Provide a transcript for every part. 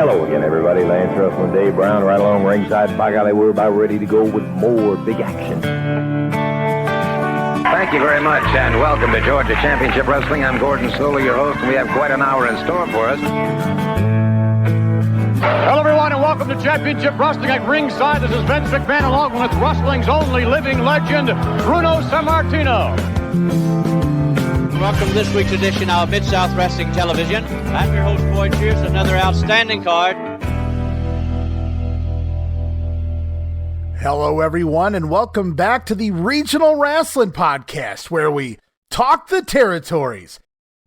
Hello again, everybody. Lance Russell and Dave Brown right along ringside. By golly, we're about ready to go with more big action. Thank you very much, and welcome to Georgia Championship Wrestling. I'm Gordon Sewell, your host, and we have quite an hour in store for us. Hello, everyone, and welcome to Championship Wrestling at ringside. This is Vince McMahon, along with wrestling's only living legend, Bruno Sammartino. Welcome to this week's edition of Mid-South Wrestling Television. I'm your host, Boyd Pierce, another outstanding card. Hello, everyone, and welcome back to the Regional Rasslin Podcast, where we talk the territories.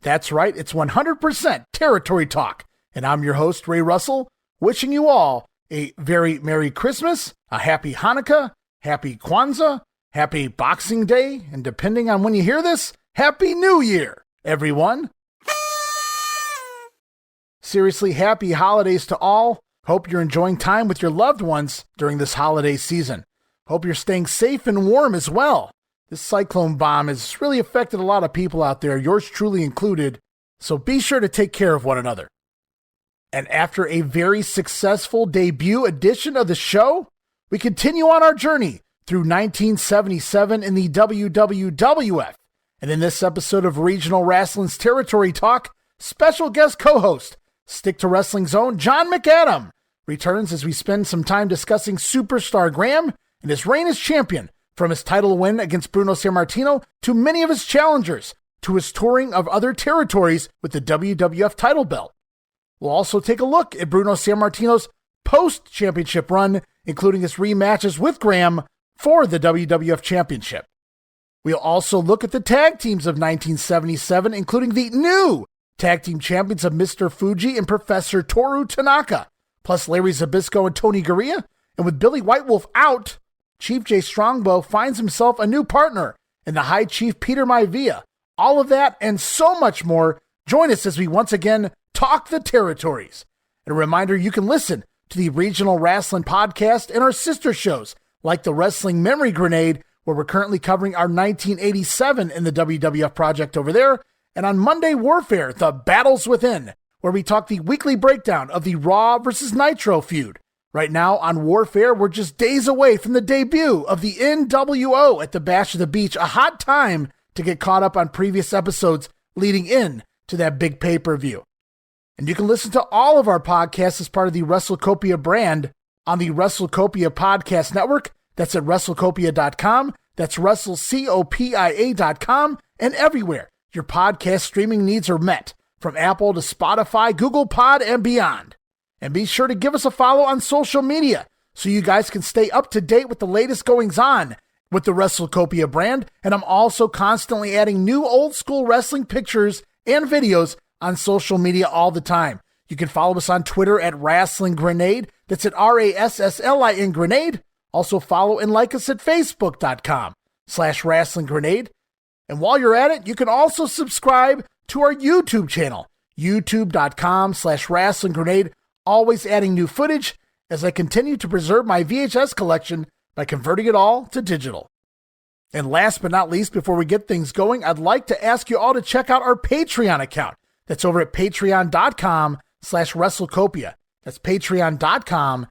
That's right, it's 100% territory talk. And I'm your host, Ray Russell, wishing you all a very Merry Christmas, a Happy Hanukkah, Happy Kwanzaa, Happy Boxing Day, and depending on when you hear this, Happy New Year, everyone. Seriously, happy holidays to all. Hope you're enjoying time with your loved ones during this holiday season. Hope you're staying safe and warm as well. This cyclone bomb has really affected a lot of people out there, yours truly included, so be sure to take care of one another. And after a very successful debut edition of the show, we continue on our journey through 1977 in the WWWF. And in this episode of Regional Wrestling's Territory Talk, special guest co-host, Stick to Wrestling's own John McAdam, returns as we spend some time discussing Superstar Graham and his reign as champion, from his title win against Bruno Sammartino to many of his challengers, to his touring of other territories with the WWF title belt. We'll also take a look at Bruno Sammartino's post-championship run, including his rematches with Graham for the WWF Championship. We'll also look at the tag teams of 1977, including the new tag team champions of Mr. Fuji and Professor Toru Tanaka, plus Larry Zbyszko and Tony Garea. And with Billy White Wolf out, Chief Jay Strongbow finds himself a new partner in the High Chief Peter Maivia. All of that and so much more. Join us as we once again talk the territories. And a reminder, you can listen to the Regional Rasslin Podcast and our sister shows like the Wrestling Memory Grenade, where we're currently covering our 1987 in the WWF project over there, and on Monday Warfare, The Battles Within, where we talk the weekly breakdown of the Raw versus Nitro feud. Right now on Warfare, we're just days away from the debut of the NWO at the Bash of the Beach, a hot time to get caught up on previous episodes leading in to that big pay-per-view. And you can listen to all of our podcasts as part of the WrestleCopia brand on the WrestleCopia Podcast Network. That's at WrestleCopia.com. That's WrestleCopia.com, and everywhere your podcast streaming needs are met, from Apple to Spotify, Google Pod, and beyond. And be sure to give us a follow on social media so you guys can stay up to date with the latest goings-on with the WrestleCopia brand. And I'm also constantly adding new old-school wrestling pictures and videos on social media all the time. You can follow us on Twitter at Rasslin Grenade. That's at RASSLIN Grenade. Also follow and like us at Facebook.com/Rasslin Grenade. And while you're at it, you can also subscribe to our YouTube channel, YouTube.com/Rasslin Grenade. Always adding new footage as I continue to preserve my VHS collection by converting it all to digital. And last but not least, before we get things going, I'd like to ask you all to check out our Patreon account. That's over at patreon.com/WrestleCopia. That's patreon.com/WrestleCopia.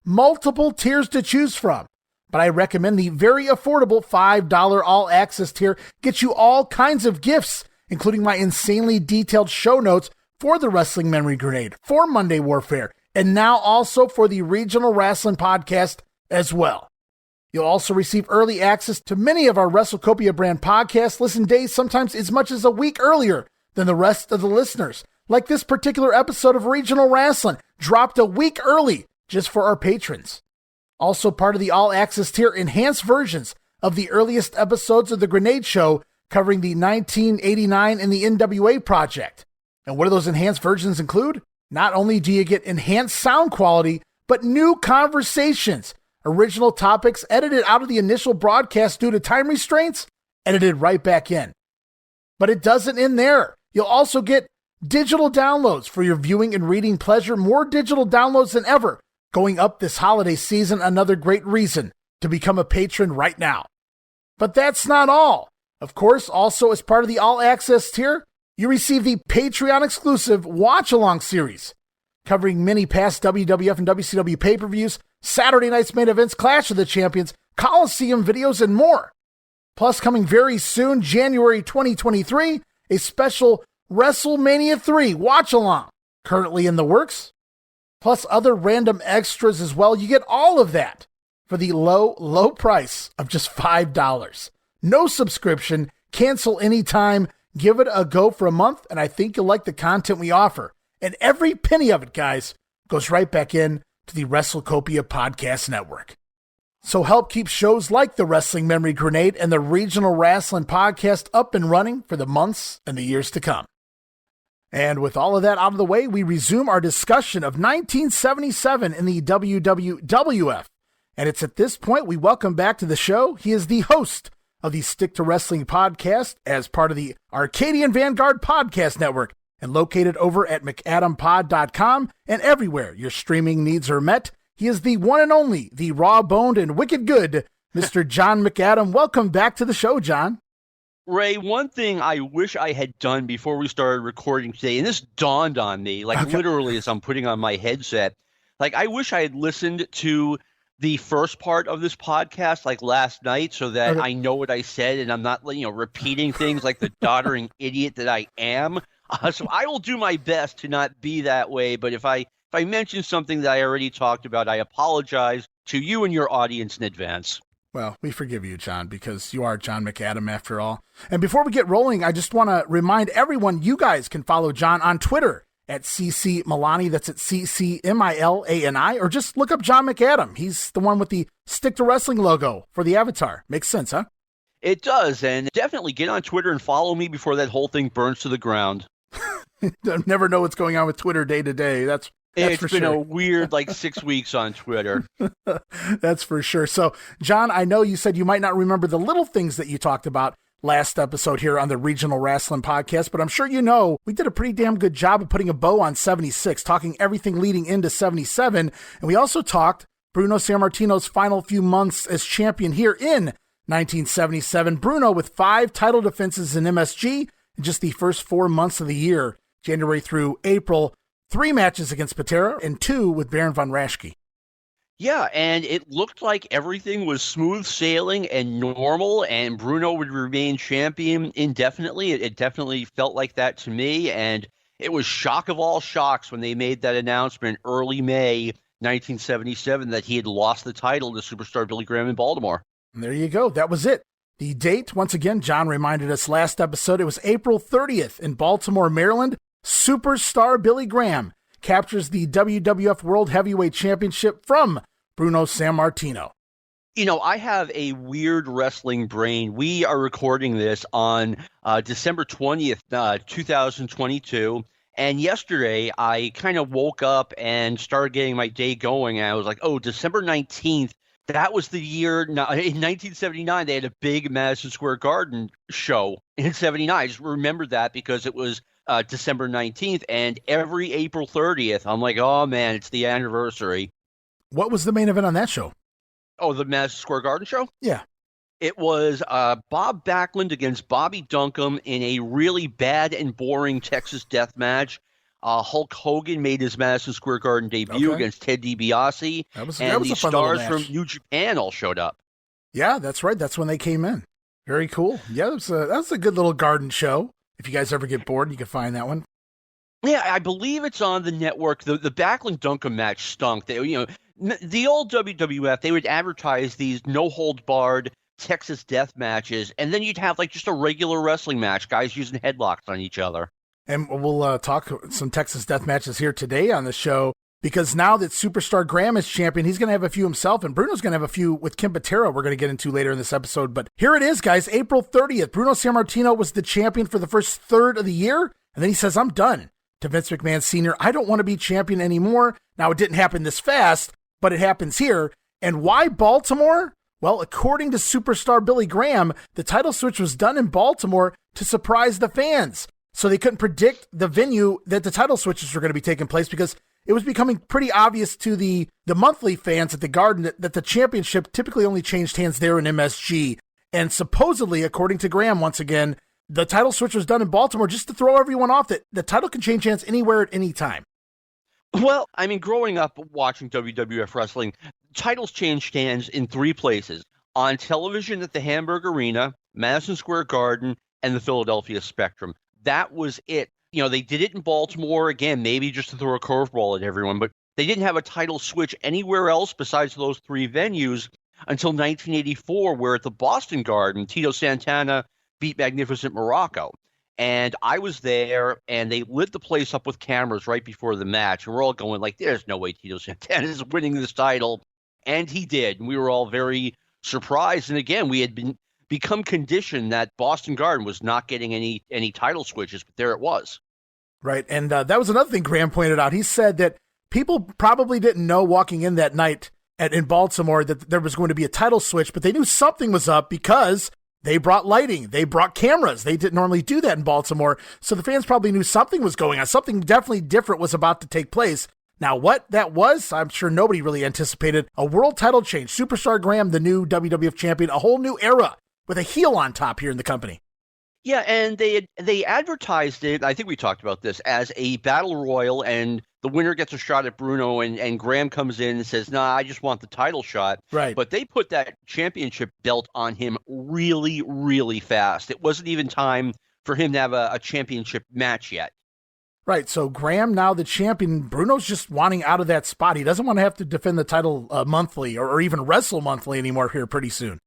Multiple tiers to choose from, but I recommend the very affordable $5 all-access tier. Gets you all kinds of gifts, including my insanely detailed show notes for the Wrestling Memory Grenade, for Monday Warfare, and now also for the Regional Rasslin Podcast as well. You'll also receive early access to many of our WrestleCopia brand podcasts. Listen days sometimes as much as a week earlier than the rest of the listeners. Like this particular episode of Regional Rasslin, dropped a week early just for our patrons. Also part of the all-access tier, enhanced versions of the earliest episodes of The Grenade Show covering the 1989 and the NWA project. And what do those enhanced versions include? Not only do you get enhanced sound quality, but new conversations, original topics edited out of the initial broadcast due to time restraints, edited right back in. But it doesn't end there. You'll also get digital downloads for your viewing and reading pleasure, more digital downloads than ever. Going up this holiday season, another great reason to become a patron right now. But that's not all. Of course, also as part of the all-access tier, you receive the Patreon-exclusive watch-along series, covering many past WWF and WCW pay-per-views, Saturday night's main events, Clash of the Champions, Coliseum videos, and more. Plus, coming very soon, January 2023, a special WrestleMania 3 watch-along, currently in the works. Plus other random extras as well. You get all of that for the low, low price of just $5. No subscription, cancel anytime, give it a go for a month, and I think you'll like the content we offer. And every penny of it, guys, goes right back in to the WrestleCopia Podcast Network. So help keep shows like the Wrestling Memory Grenade and the Regional Rasslin Podcast up and running for the months and the years to come. And with all of that out of the way, we resume our discussion of 1977 in the WWWF. And it's at this point we welcome back to the show. He is the host of the Stick to Wrestling podcast as part of the Arcadian Vanguard Podcast Network and located over at McAdamPod.com and everywhere your streaming needs are met. He is the one and only, the raw-boned and wicked good, Mr. John McAdam. Welcome back to the show, John. Ray, one thing I wish I had done before we started recording today, and this dawned on me, literally as I'm putting on my headset, I wish I had listened to the first part of this podcast last night so that I know what I said and I'm not, repeating things like the doddering idiot that I am. So I will do my best to not be that way, but if I mention something that I already talked about, I apologize to you and your audience in advance. Well, we forgive you, John, because you are John McAdam after all. And before we get rolling, I just want to remind everyone, you guys can follow John on Twitter at CC Milani. That's at CCMILANI, or just look up John McAdam. He's the one with the Stick to Wrestling logo for the avatar. Makes sense, huh? It does, and definitely get on Twitter and follow me before that whole thing burns to the ground. Never know what's going on with Twitter day to day. It's been a weird 6 weeks on Twitter. That's for sure. So, John, I know you said you might not remember the little things that you talked about last episode here on the Regional Rasslin Podcast, but I'm sure you know we did a pretty damn good job of putting a bow on 76, talking everything leading into 77. And we also talked Bruno Sammartino's final few months as champion here in 1977. Bruno with 5 title defenses in MSG in just the first 4 months of the year, January through April. 3 matches against Patera and 2 with Baron von Raschke. Yeah, and it looked like everything was smooth sailing and normal, and Bruno would remain champion indefinitely. It definitely felt like that to me, and it was shock of all shocks when they made that announcement early May 1977 that he had lost the title to Superstar Billy Graham in Baltimore. And there you go. That was it. The date, once again, John reminded us last episode, it was April 30th in Baltimore, Maryland. Superstar Billy Graham captures the WWF World Heavyweight Championship from Bruno Sammartino. I have a weird wrestling brain. We are recording this on December 20th, 2022. And yesterday, I kind of woke up and started getting my day going. And I was like, December 19th. That was the year, in 1979, they had a big Madison Square Garden show in 79. I just remembered that because it was December 19th, and every April 30th, I'm like, oh man, it's the anniversary. What was the main event on that show? Oh, the Madison Square Garden show? Yeah. It was Bob Backlund against Bobby Duncombe in a really bad and boring Texas death match. Hulk Hogan made his Madison Square Garden debut against Ted DiBiase, and the stars from New Japan all showed up. Yeah, that's right. That's when they came in. Very cool. Yeah, that was a good little garden show. If you guys ever get bored, you can find that one. Yeah, I believe it's on the network. The Backlund Duncombe match stunk. The old WWF, they would advertise these no-hold-barred Texas death matches, and then you'd have just a regular wrestling match, guys using headlocks on each other. And we'll talk some Texas death matches here today on the show, because now that Superstar Graham is champion, he's going to have a few himself, and Bruno's going to have a few with Kim Patera we're going to get into later in this episode. But here it is, guys, April 30th. Bruno Sammartino was the champion for the first third of the year, and then he says, I'm done. To Vince McMahon Sr., I don't want to be champion anymore. Now, it didn't happen this fast, but it happens here. And why Baltimore? Well, according to Superstar Billy Graham, the title switch was done in Baltimore to surprise the fans. So they couldn't predict the venue that the title switches were going to be taking place, because it was becoming pretty obvious to the monthly fans at the Garden that the championship typically only changed hands there in MSG. And supposedly, according to Graham, once again, the title switch was done in Baltimore just to throw everyone off that the title can change hands anywhere at any time. Well, I mean, growing up watching WWF wrestling, titles changed hands in 3 places: on television at the Hamburg Arena, Madison Square Garden, and the Philadelphia Spectrum. That was it. You know, they did it in Baltimore, again, maybe just to throw a curveball at everyone, but they didn't have a title switch anywhere else besides those 3 venues until 1984, where at the Boston Garden, Tito Santana beat Magnificent Morocco. And I was there, and they lit the place up with cameras right before the match. And we're all going like, there's no way Tito Santana is winning this title. And he did. And we were all very surprised. And again, we had become conditioned that Boston Garden was not getting any title switches, but there it was. Right. And that was another thing Graham pointed out. He said that people probably didn't know walking in that night in Baltimore that there was going to be a title switch, but they knew something was up because they brought lighting. They brought cameras. They didn't normally do that in Baltimore. So the fans probably knew something was going on. Something definitely different was about to take place. Now, what that was, I'm sure nobody really anticipated. A world title change. Superstar Graham, the new WWF champion, a whole new era with a heel on top here in the company. Yeah, and they advertised it, I think we talked about this, as a battle royal, and the winner gets a shot at Bruno, and Graham comes in and says, nah, I just want the title shot. Right. But they put that championship belt on him really, really fast. It wasn't even time for him to have a championship match yet. Right, so Graham now the champion. Bruno's just wanting out of that spot. He doesn't want to have to defend the title monthly or even wrestle monthly anymore here pretty soon.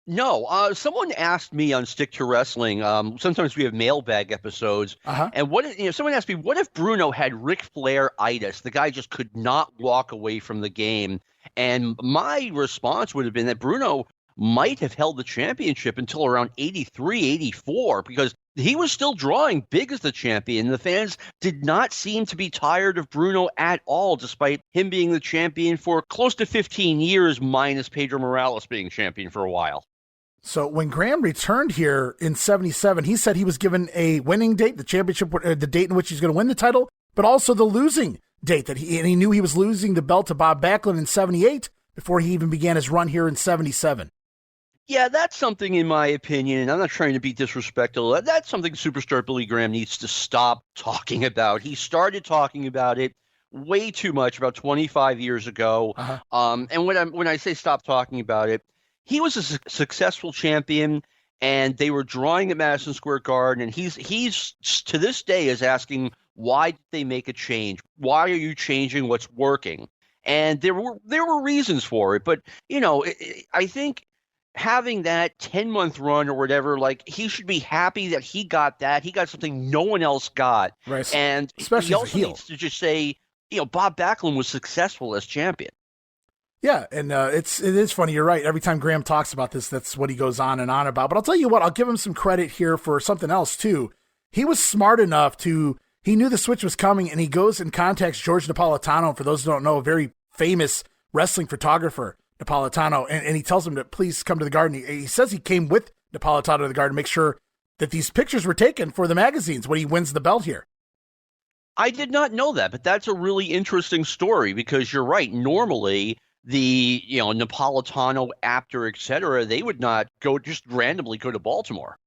No, someone asked me on Stick to Wrestling. Sometimes we have mailbag episodes, and someone asked me, what if Bruno had Ric Flair-itis? The guy just could not walk away from the game. And my response would have been that Bruno might have held the championship until around 83, 84, because he was still drawing big as the champion. The fans did not seem to be tired of Bruno at all, despite him being the champion for close to 15 years, minus Pedro Morales being champion for a while. So when Graham returned here in 77, he said he was given a winning date, the championship, the date in which he's going to win the title, but also the losing date and he knew he was losing the belt to Bob Backlund in 78 before he even began his run here in 77. Yeah, that's something, in my opinion, and I'm not trying to be disrespectful, that's something Superstar Billy Graham needs to stop talking about. He started talking about it way too much about 25 years ago. And when I say stop talking about it, he was a successful champion, and they were drawing at Madison Square Garden, and he's to this day is asking, why did they make a change? Why are you changing what's working? And there were reasons for it, but I think having that 10-month run or whatever, like, he should be happy that he got that. He got something no one else got. Right. And especially he also needs to just say, Bob Backlund was successful as champion. Yeah, and it is funny. You're right. Every time Graham talks about this, that's what he goes on and on about. But I'll tell you what, I'll give him some credit here for something else, too. He was smart enough he knew the switch was coming, and he goes and contacts George Napolitano, for those who don't know, a very famous wrestling photographer, Napolitano, and he tells him to please come to the Garden. He says he came with Napolitano to the Garden to make sure that these pictures were taken for the magazines when he wins the belt here. I did not know that, but that's a really interesting story, because you're right. Normally, the Napolitano, Apter, etc., they would not just randomly go to Baltimore.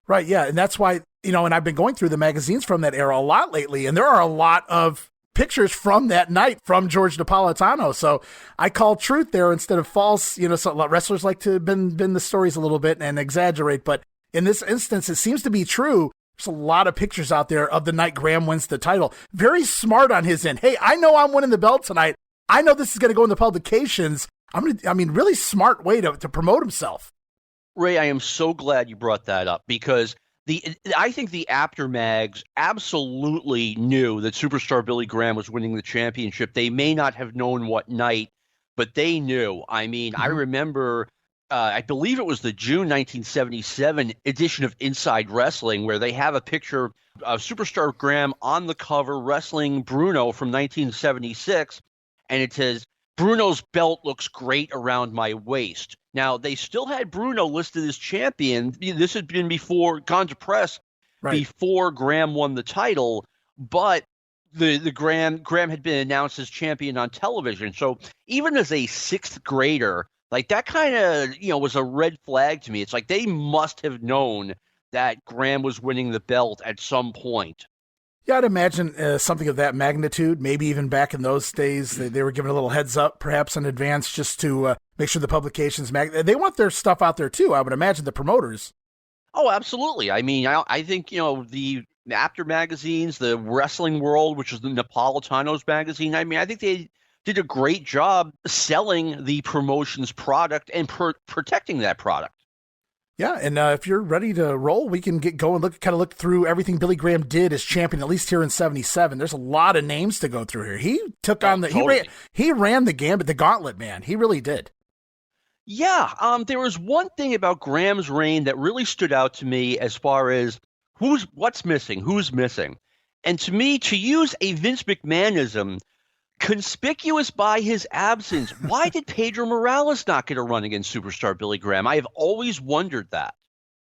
Right, yeah, and that's why, and I've been going through the magazines from that era a lot lately, and there are a lot of pictures from that night from George Napolitano. So I call truth there instead of false. So wrestlers like to bend the stories a little bit and exaggerate, but in this instance, it seems to be true. There's a lot of pictures out there of the night Graham wins the title. Very smart on his end. Hey, I know I'm winning the belt tonight. I know this is going to go in the publications. Really smart way to promote himself. Ray, I am so glad you brought that up, because I think the Apter mags absolutely knew that Superstar Billy Graham was winning the championship. They may not have known what night, but they knew. I mean, I remember, I believe it was the June 1977 edition of Inside Wrestling, where they have a picture of Superstar Graham on the cover wrestling Bruno from 1976, and it says, Bruno's belt looks great around my waist. Now, they still had Bruno listed as champion. This had been gone to press before Graham won the title, but the Graham had been announced as champion on television. So even as a sixth grader, like, that kind of, was a red flag to me. It's like they must have known that Graham was winning the belt at some point. Yeah, I'd imagine something of that magnitude. Maybe even back in those days, they were given a little heads up, perhaps in advance, just to make sure the publications they want their stuff out there too. I would imagine the promoters. Oh, absolutely. I mean, I think the After magazines, the Wrestling World, which is the Napolitano's magazine. I mean, I think they did a great job selling the promotion's product and protecting that product. Yeah, and if you're ready to roll, we can get going. Look through everything Billy Graham did as champion, at least here in '77. There's a lot of names to go through here. He took on he ran the gambit, the gauntlet, man. He really did. Yeah, there was one thing about Graham's reign that really stood out to me as far as what's missing, who's missing. And to me, to use a Vince McMahonism, conspicuous by his absence, why did Pedro Morales not get a run against superstar Billy Graham? I have always wondered that.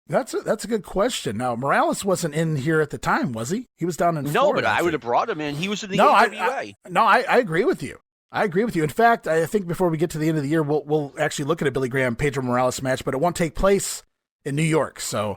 That's a good question. Now, Morales wasn't in here at the time, was he? He was down in Florida. No, but I would have brought him in. He was in the AWA. I agree with you. I agree with you. In fact, I think before we get to the end of the year, we'll actually look at a Billy Graham Pedro Morales match, but it won't take place in New York, so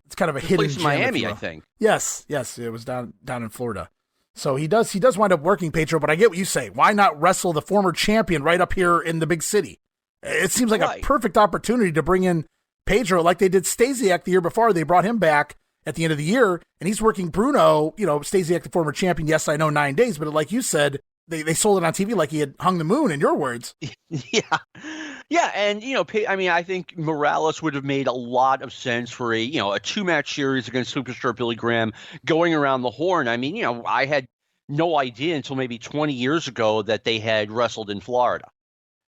it's kind of a hidden gem. In Miami, I think. Yes, it was down in Florida. So he does wind up working Pedro, but I get what you say. Why not wrestle the former champion right up here in the big city? It seems like a perfect opportunity to bring in Pedro, like they did Stasiak the year before. They brought him back at the end of the year, and he's working Bruno. Stasiak, the former champion. Yes, I know 9 days, but like you said, they sold it on TV like he had hung the moon, in your words. Yeah, and I think Morales would have made a lot of sense for a 2-match series against superstar Billy Graham going around the horn. I mean, I had no idea until maybe 20 years ago that they had wrestled in Florida.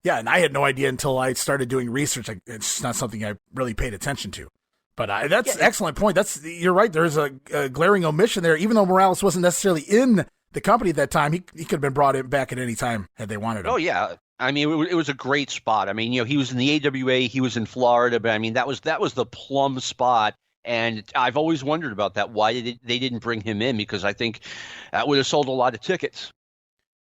Yeah, and I had no idea until I started doing research. It's not something I really paid attention to. But that's an excellent point. You're right. There's a glaring omission there. Even though Morales wasn't necessarily in the company at that time, he could have been brought in back at any time had they wanted him. Oh, yeah. I mean, it was a great spot. I mean, he was in the AWA, he was in Florida, but I mean, that was the plum spot. And I've always wondered about that. Why they didn't bring him in? Because I think that would have sold a lot of tickets.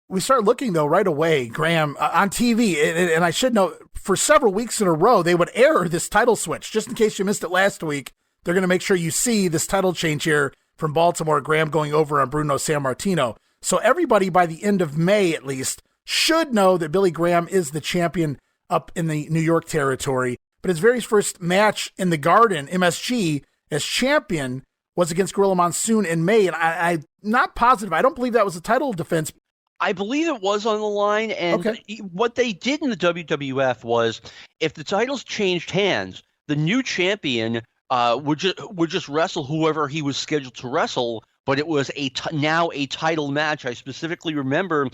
We start looking, though, right away, Graham, on TV. And I should note, for several weeks in a row, they would air this title switch. Just in case you missed it last week, they're going to make sure you see this title change here from Baltimore, Graham going over on Bruno Sammartino. So everybody, by the end of May at least, should know that Billy Graham is the champion up in the New York territory. But his very first match in the Garden, MSG, as champion was against Gorilla Monsoon in May. And I'm not positive. I don't believe that was a title defense. I believe it was on the line. And what they did in the WWF was, if the titles changed hands, the new champion would just wrestle whoever he was scheduled to wrestle. But it was now a title match. I specifically remember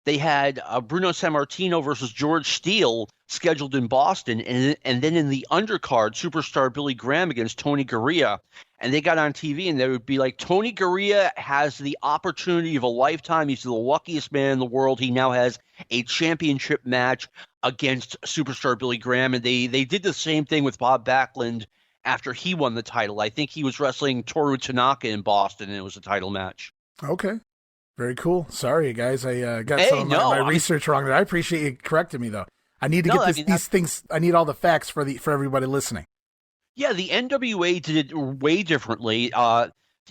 they had Bruno Sammartino versus George Steele scheduled in Boston, and then in the undercard, superstar Billy Graham against Tony Garea. And they got on TV, and they would be like, Tony Garea has the opportunity of a lifetime. He's the luckiest man in the world. He now has a championship match against superstar Billy Graham. And they did the same thing with Bob Backlund after he won the title. I think he was wrestling Toru Tanaka in Boston, and it was a title match. Okay. Very cool. Sorry, guys. I got some of my research wrong there. I appreciate you correcting me, though. I need to get these things. I need all the facts for everybody listening. Yeah, the NWA did it way differently.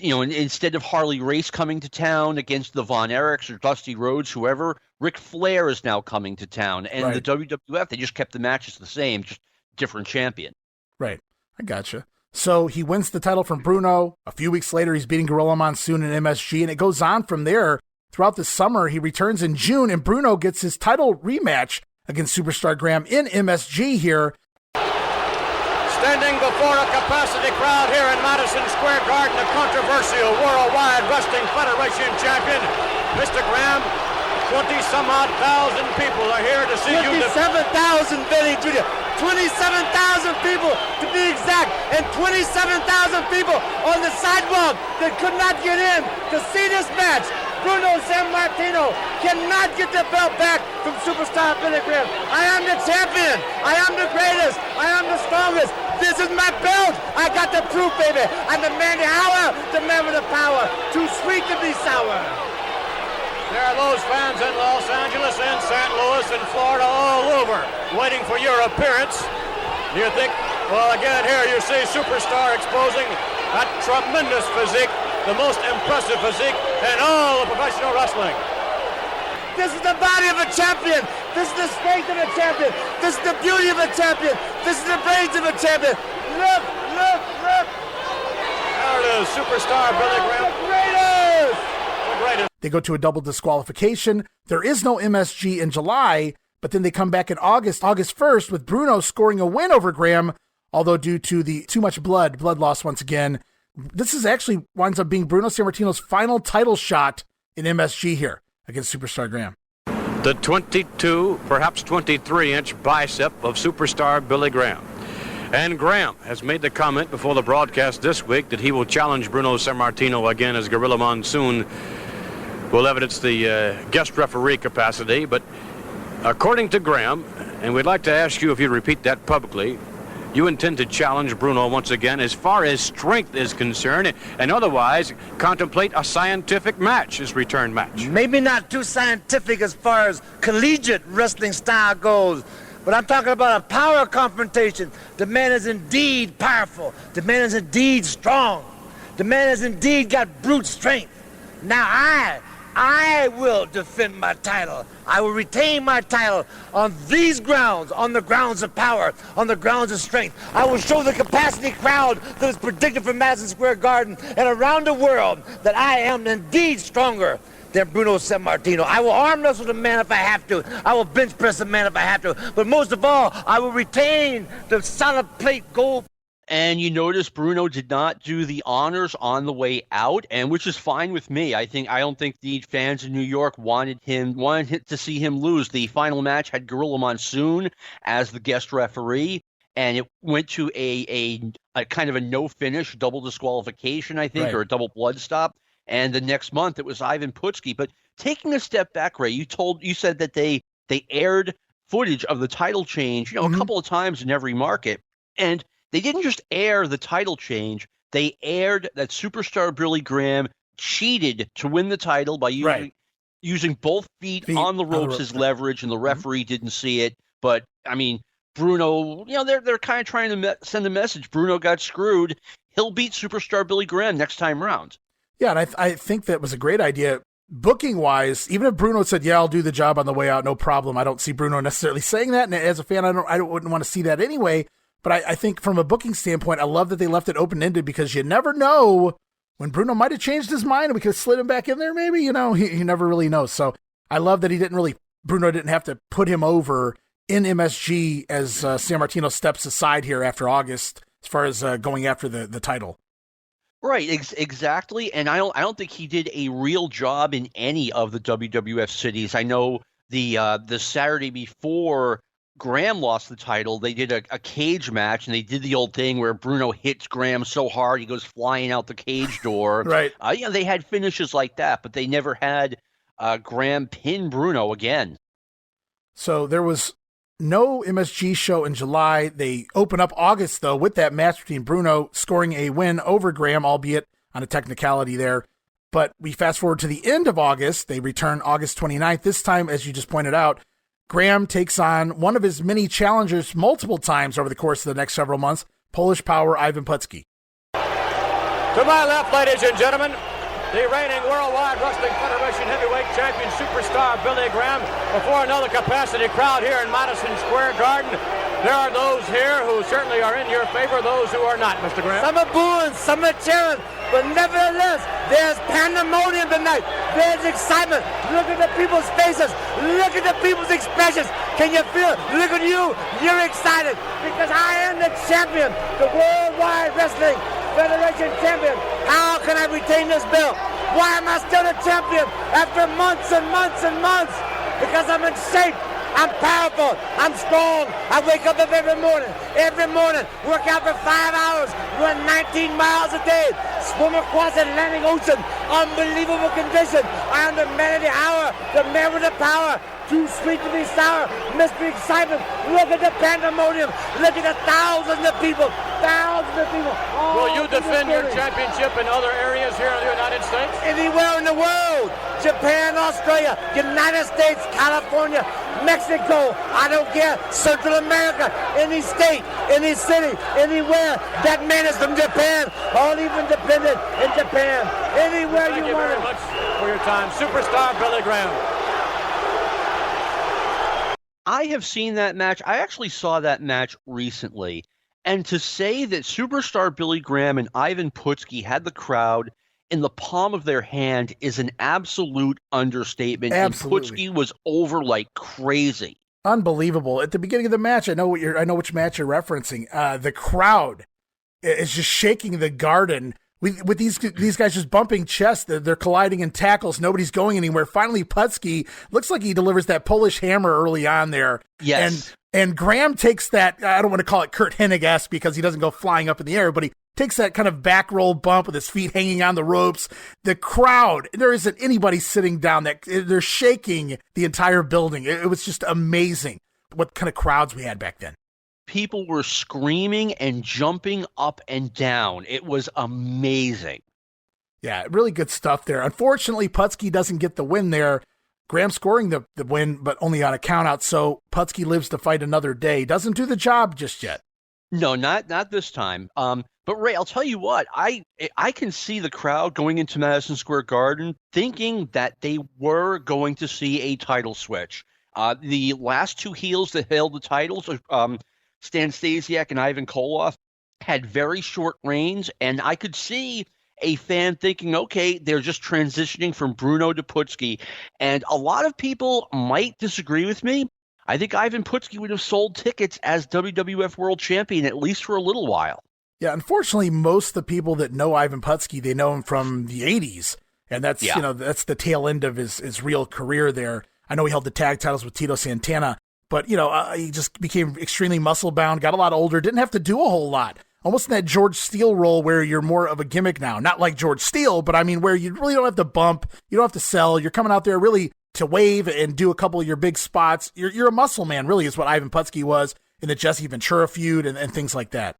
Instead of Harley Race coming to town against the Von Erichs or Dusty Rhodes, whoever, Ric Flair is now coming to town. And the WWF, they just kept the matches the same, just different champion. Right. I gotcha. So he wins the title from Bruno. A few weeks later, he's beating Gorilla Monsoon in MSG, and it goes on from there. Throughout the summer, he returns in June, and Bruno gets his title rematch against Superstar Graham in MSG here. Standing before a capacity crowd here in Madison Square Garden, the controversial Worldwide Wrestling Federation champion, Mr. Graham. 20-some-odd thousand people are here to see you. 27,000, Billy Jr. 27,000 people to be exact, and 27,000 people on the sidewalk that could not get in to see this match. Bruno Sammartino cannot get the belt back from superstar Billy Graham. I am the champion. I am the greatest. I am the strongest. This is my belt. I got the proof, baby. I'm the man of the hour, the man with the power. Too sweet to be sour. There are those fans in Los Angeles and St. Louis and Florida all over waiting for your appearance. Do you think, well, again, here you see Superstar exposing That tremendous physique, the most impressive physique in all of professional wrestling. This is the body of a champion. This is the strength of a champion. This is the beauty of a champion. This is the brains of a champion. Look, look, look. There it is, superstar Billy Graham. The greatest. The greatest. They go to a double disqualification. There is no MSG in July, but then they come back in August 1st, with Bruno scoring a win over Graham, although due to the too much blood loss once again. This is actually winds up being Bruno Sammartino's final title shot in MSG here against Superstar Graham. The 22, perhaps 23-inch bicep of Superstar Billy Graham. And Graham has made the comment before the broadcast this week that he will challenge Bruno Sammartino again, as Gorilla Monsoon will evidence the guest referee capacity. But according to Graham, and we'd like to ask you if you repeat that publicly, you intend to challenge Bruno once again as far as strength is concerned, and otherwise contemplate a scientific match, his return match. Maybe not too scientific as far as collegiate wrestling style goes, but I'm talking about a power confrontation. The man is indeed powerful. The man is indeed strong. The man has indeed got brute strength. Now I will defend my title. I will retain my title on these grounds, on the grounds of power, on the grounds of strength. I will show the capacity crowd that is predicted from Madison Square Garden and around the world that I am indeed stronger than Bruno Sammartino. I will arm wrestle the man if I have to. I will bench press the man if I have to. But most of all, I will retain the solid plate gold. And you notice Bruno did not do the honors on the way out, and which is fine with me. I don't think the fans in New York wanted to see him lose. The final match had Gorilla Monsoon as the guest referee, and it went to a kind of a no finish, double disqualification, I think, right, or a double blood stop. And the next month it was Ivan Putski. But taking a step back, Ray, you said that they aired footage of the title change, a couple of times in every market, and they didn't just air the title change. They aired that Superstar Billy Graham cheated to win the title by using both feet on the ropes as leverage, and the referee didn't see it. But, I mean, Bruno, they're kind of trying to send a message. Bruno got screwed. He'll beat Superstar Billy Graham next time around. Yeah, and I think that was a great idea. Booking-wise, even if Bruno said, yeah, I'll do the job on the way out, no problem. I don't see Bruno necessarily saying that. And as a fan, I wouldn't want to see that anyway. But I think from a booking standpoint, I love that they left it open-ended, because you never know when Bruno might have changed his mind and we could have slid him back in there maybe. He never really knows. So I love that Bruno didn't have to put him over in MSG as Sammartino steps aside here after August as far as going after the title. Right, exactly. And I don't think he did a real job in any of the WWF cities. I know the Saturday before Graham lost the title, they did a cage match, and they did the old thing where Bruno hits Graham so hard he goes flying out the cage door. Right. They had finishes like that, but they never had Graham pin Bruno again. So there was no MSG show in July. They open up August, though, with that match between Bruno scoring a win over Graham, albeit on a technicality there. But we fast forward to the end of August. They return August 29th. This time, as you just pointed out, Graham takes on one of his many challengers multiple times over the course of the next several months, Polish Power Ivan Putski. To my left, ladies and gentlemen, the reigning Worldwide Wrestling Federation heavyweight champion Superstar Billy Graham, before another capacity crowd here in Madison Square Garden. There are those here who certainly are in your favor, those who are not, Mr. Graham. Some are booing, some are cheering, but nevertheless, there's pandemonium tonight. There's excitement. Look at the people's faces. Look at the people's expressions. Can you feel it? Look at you. You're excited because I am the champion, the Worldwide Wrestling Federation champion. How can I retain this belt? Why am I still the champion after months and months and months? Because I'm in shape. I'm powerful. I'm strong. I wake up every morning, work out for 5 hours, run 19 miles a day, swim across the Atlantic Ocean. Unbelievable condition. I am the man of the hour, the man with the power. Too sweet to be sour. Mystery excitement. Look at the pandemonium. Look at the thousands of people. Will you defend your championship in other areas here in the United States? Anywhere in the world. Japan, Australia, United States, California, Mexico, I don't care, Central America, any state, any city, anywhere. That man is from Japan, all even independent in Japan. Anywhere Thank you you want very it. much for your time. Superstar Billy Graham. I have seen that match. I actually saw that match recently. And to say that superstar Billy Graham and Ivan Putski had the crowd in the palm of their hand is an absolute understatement. Absolutely. And Putski was over like crazy. Unbelievable. At the beginning of the match, I know which match you're referencing. The crowd is just shaking the garden with these guys just bumping chests. They're colliding in tackles. Nobody's going anywhere. Finally, Putski looks like he delivers that Polish hammer early on there. Yes. And Graham takes that, I don't want to call it Kurt Hennig-esque because he doesn't go flying up in the air, but he takes that kind of back roll bump with his feet hanging on the ropes. The crowd, there isn't anybody sitting down. They're shaking the entire building. It was just amazing what kind of crowds we had back then. People were screaming and jumping up and down. It was amazing. Yeah, really good stuff there. Unfortunately, Putski doesn't get the win there. Graham scoring the win, but only on a countout, so Putski lives to fight another day. Doesn't do the job just yet. No, not this time. But Ray, I'll tell you what, I can see the crowd going into Madison Square Garden thinking that they were going to see a title switch. The last two heels that held the titles, Stan Stasiak and Ivan Koloff, had very short reigns, and I could see a fan thinking, okay, they're just transitioning from Bruno to Putski. And a lot of people might disagree with me. I think Ivan Putski would have sold tickets as WWF World Champion at least for a little while. Yeah, unfortunately, most of the people that know Ivan Putski, they know him from the 80s. And that's, that's the tail end of his real career there. I know he held the tag titles with Tito Santana, but, he just became extremely muscle-bound, got a lot older, didn't have to do a whole lot. Almost in that George Steele role where you're more of a gimmick now. Not like George Steele, but I mean where you really don't have to bump, you don't have to sell. You're coming out there really to wave and do a couple of your big spots. You're a muscle man, really, is what Ivan Putski was in the Jesse Ventura feud and things like that.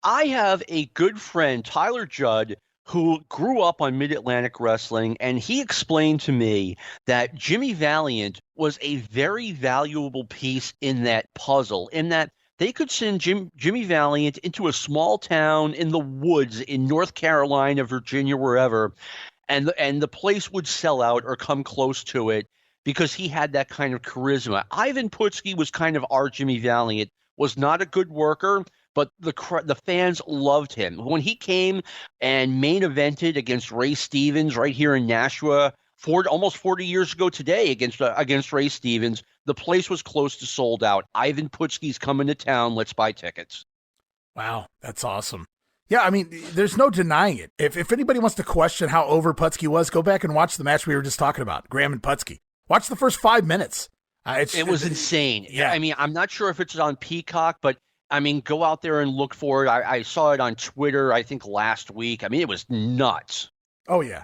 I have a good friend, Tyler Judd, who grew up on Mid-Atlantic Wrestling, and he explained to me that Jimmy Valiant was a very valuable piece in that puzzle, in that they could send Jimmy Valiant into a small town in the woods in North Carolina, Virginia, wherever, and the place would sell out or come close to it because he had that kind of charisma. Ivan Putski was kind of our Jimmy Valiant, was not a good worker, but the fans loved him. When he came and main evented against Ray Stevens right here in Nashua, almost 40 years ago today against Ray Stevens, the place was close to sold out. Ivan Putski's coming to town. Let's buy tickets. Wow, that's awesome. Yeah, I mean, there's no denying it. If anybody wants to question how over Putski was, go back and watch the match we were just talking about, Graham and Putski. Watch the first 5 minutes. It was insane. Yeah. I mean, I'm not sure if it's on Peacock, but I mean, go out there and look for it. I saw it on Twitter, I think last week. I mean, it was nuts. Oh, yeah.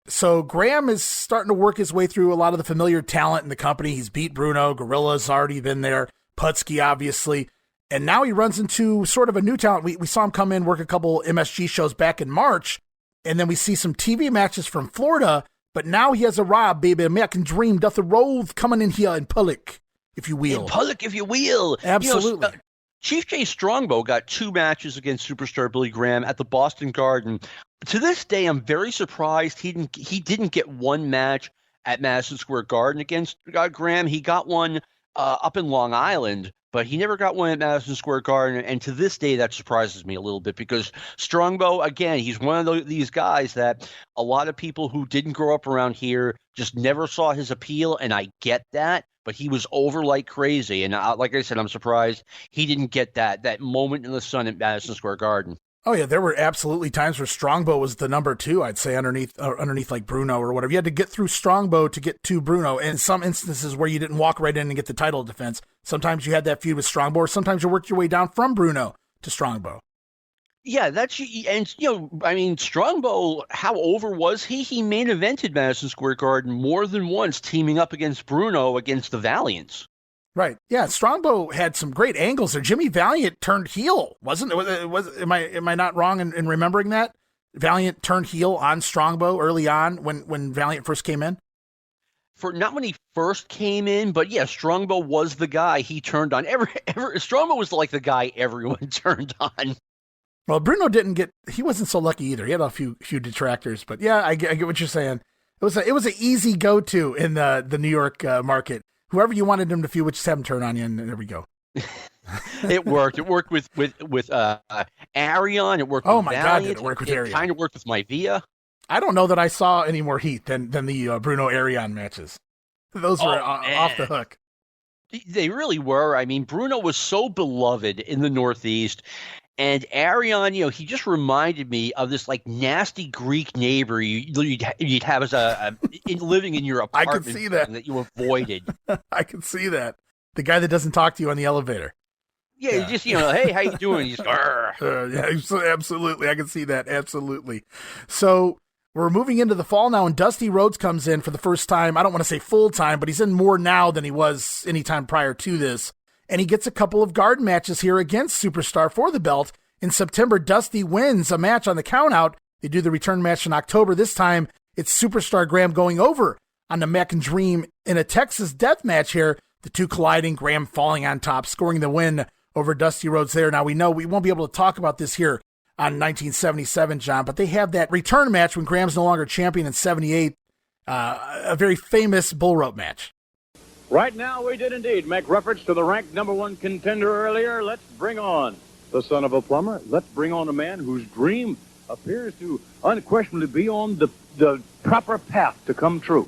So Graham is starting to work his way through a lot of the familiar talent in the company. He's beat Bruno. Gorilla's already been there. Putski, obviously. And now he runs into sort of a new talent. We saw him come in, work a couple MSG shows back in March, and then we see some TV matches from Florida. But now he has a Rob, baby, American Dream, doth the road coming in here in public, if you will. In public, if you will. Absolutely. Chief Jay Strongbow got 2 matches against superstar Billy Graham at the Boston Garden. To this day, I'm very surprised he didn't get one match at Madison Square Garden against Graham. He got one up in Long Island, but he never got one at Madison Square Garden. And to this day, that surprises me a little bit because Strongbow, again, he's one of these guys that a lot of people who didn't grow up around here just never saw his appeal, and I get that. But he was over like crazy. And like I said, I'm surprised he didn't get that moment in the sun at Madison Square Garden. Oh, yeah, there were absolutely times where Strongbow was the number 2, I'd say, underneath like Bruno or whatever. You had to get through Strongbow to get to Bruno. And some instances where you didn't walk right in and get the title defense. Sometimes you had that feud with Strongbow, or sometimes you worked your way down from Bruno to Strongbow. Yeah, I mean, Strongbow, how over was he? He main evented Madison Square Garden more than once, teaming up against Bruno against the Valiants. Right. Yeah, Strongbow had some great angles there. Jimmy Valiant turned heel, wasn't it? Am I not wrong in remembering that? Valiant turned heel on Strongbow early on when Valiant first came in? not when he first came in, but yeah, Strongbow was the guy he turned on. Strongbow was like the guy everyone turned on. Well, Bruno he wasn't so lucky either. He had a few detractors, but yeah, I get what you're saying. It was an easy go-to in the New York market. Whoever you wanted him to feud, would just have him turn on you, and there we go. It worked. It worked with Arion. It worked. Oh with my Valiant. God! Did it work with Arion? It kind of worked with Maivia. I don't know that I saw any more heat than the Bruno Arion matches. Those were off the hook. They really were. I mean, Bruno was so beloved in the Northeast. And Arion, he just reminded me of this like nasty Greek neighbor you'd have as living in your apartment. I could see that you avoided. I can see that. The guy that doesn't talk to you on the elevator. Yeah. Just hey, how you doing? He's yeah, absolutely. I can see that. Absolutely. So we're moving into the fall now, and Dusty Rhodes comes in for the first time. I don't want to say full time, but he's in more now than he was any time prior to this. And he gets a couple of garden matches here against Superstar for the belt. In September, Dusty wins a match on the countout. They do the return match in October. This time, it's Superstar Graham going over on the Mech and Dream in a Texas death match here. The two colliding, Graham falling on top, scoring the win over Dusty Rhodes there. Now, we know we won't be able to talk about this here on 1977, John, but they have that return match when Graham's no longer champion in 78, a very famous bull rope match. Right now, we did indeed make reference to the ranked number one contender earlier. Let's bring on the son of a plumber. Let's bring on a man whose dream appears to unquestionably be on the proper path to come true.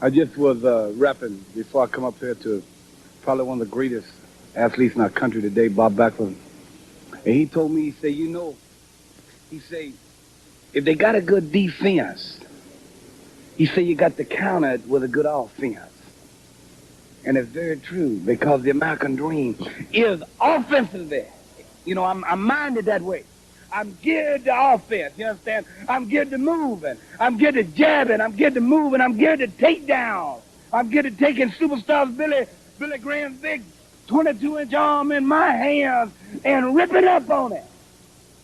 I just was rapping before I come up here to probably one of the greatest athletes in our country today, Bob Backlund. And he told me, he say, if they got a good defense, he said you got to counter it with a good offense. And it's very true, because the American dream is offensively. I'm minded that way. I'm geared to offense, you understand? I'm geared to moving. I'm geared to jabbing. I'm geared to moving. I'm geared to take down. I'm geared to taking Superstar's Billy Graham's big 22-inch arm in my hands and ripping up on it.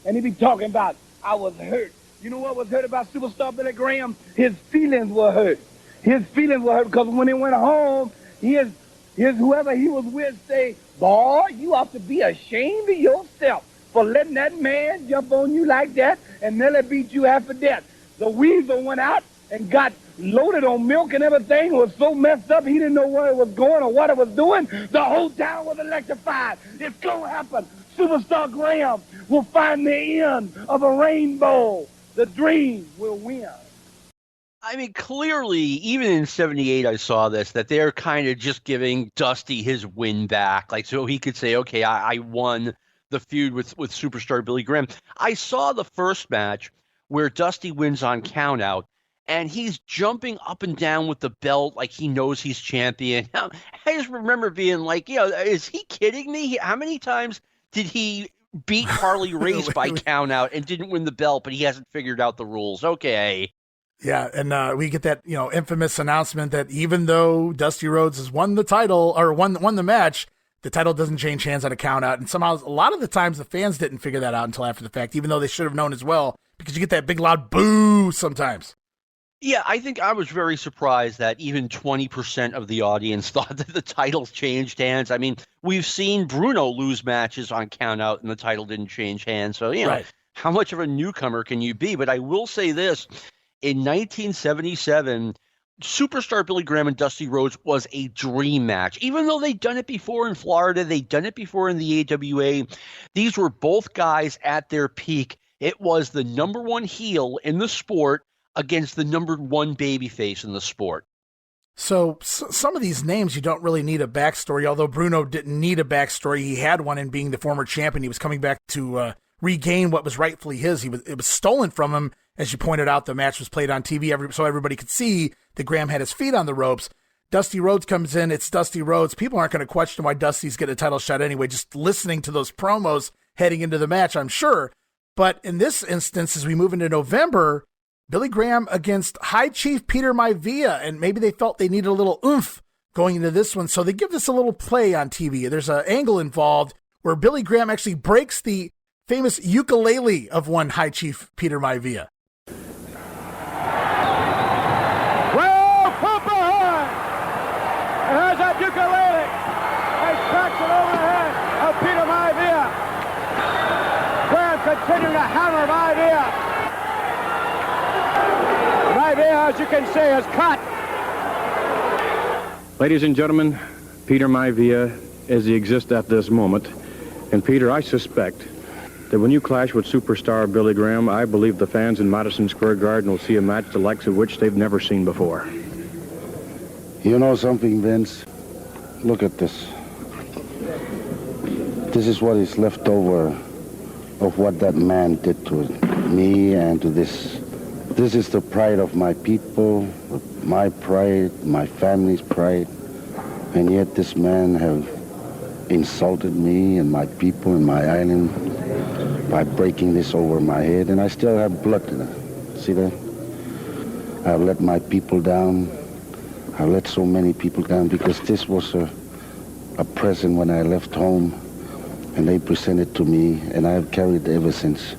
And he be talking about, I was hurt. You know what was hurt about Superstar Billy Graham? His feelings were hurt. His feelings were hurt because when he went home, his whoever he was with say, boy, you ought to be ashamed of yourself for letting that man jump on you like that and nearly beat you half to death. The weasel went out and got loaded on milk and everything. It was so messed up he didn't know where it was going or what it was doing. The whole town was electrified. It's going to happen. Superstar Graham will find the end of a rainbow. The dream will win. I mean, clearly, even in 78, I saw this, that they're kind of just giving Dusty his win back. Like, so he could say, okay, I won the feud with Superstar Billy Graham. I saw the first match where Dusty wins on countout, and he's jumping up and down with the belt like he knows he's champion. I just remember being like, is he kidding me? How many times did he beat Harley Race by countout and didn't win the belt, but he hasn't figured out the rules? Okay. Yeah, and we get that infamous announcement that even though Dusty Rhodes has won the title or won the match, the title doesn't change hands on a count out. And somehow a lot of the times the fans didn't figure that out until after the fact, even though they should have known as well, because you get that big loud boo sometimes. Yeah, I think I was very surprised that even 20% of the audience thought that the title changed hands. I mean, we've seen Bruno lose matches on count out and the title didn't change hands. So, right. How much of a newcomer can you be? But I will say this. In 1977, Superstar Billy Graham and Dusty Rhodes was a dream match. Even though they'd done it before in Florida, they'd done it before in the AWA, these were both guys at their peak. It was the number one heel in the sport against the number one babyface in the sport. So some of these names you don't really need a backstory, although Bruno didn't need a backstory. He had one in being the former champion. He was coming back to regain what was rightfully his. It was stolen from him. As you pointed out, the match was played on TV so everybody could see that Graham had his feet on the ropes. Dusty Rhodes comes in. It's Dusty Rhodes. People aren't going to question why Dusty's getting a title shot anyway, just listening to those promos heading into the match, I'm sure. But in this instance, as we move into November, Billy Graham against High Chief Peter Maivia, and maybe they felt they needed a little oomph going into this one, so they give this a little play on TV. There's an angle involved where Billy Graham actually breaks the famous ukulele of one High Chief Peter Maivia. Well, Papa, as you can see, is cut. Ladies and gentlemen, Peter Maivia, as he exists at this moment. And Peter, I suspect that when you clash with superstar Billy Graham, I believe the fans in Madison Square Garden will see a match the likes of which they've never seen before. You know something, Vince? Look at this. This is what is left over of what that man did to me and to this. This is the pride of my people, my pride, my family's pride. And yet this man have insulted me and my people and my island by breaking this over my head. And I still have blood in it. See that? I've let my people down. I've let so many people down because this was a present when I left home. And they presented it to me, and I've carried it ever since.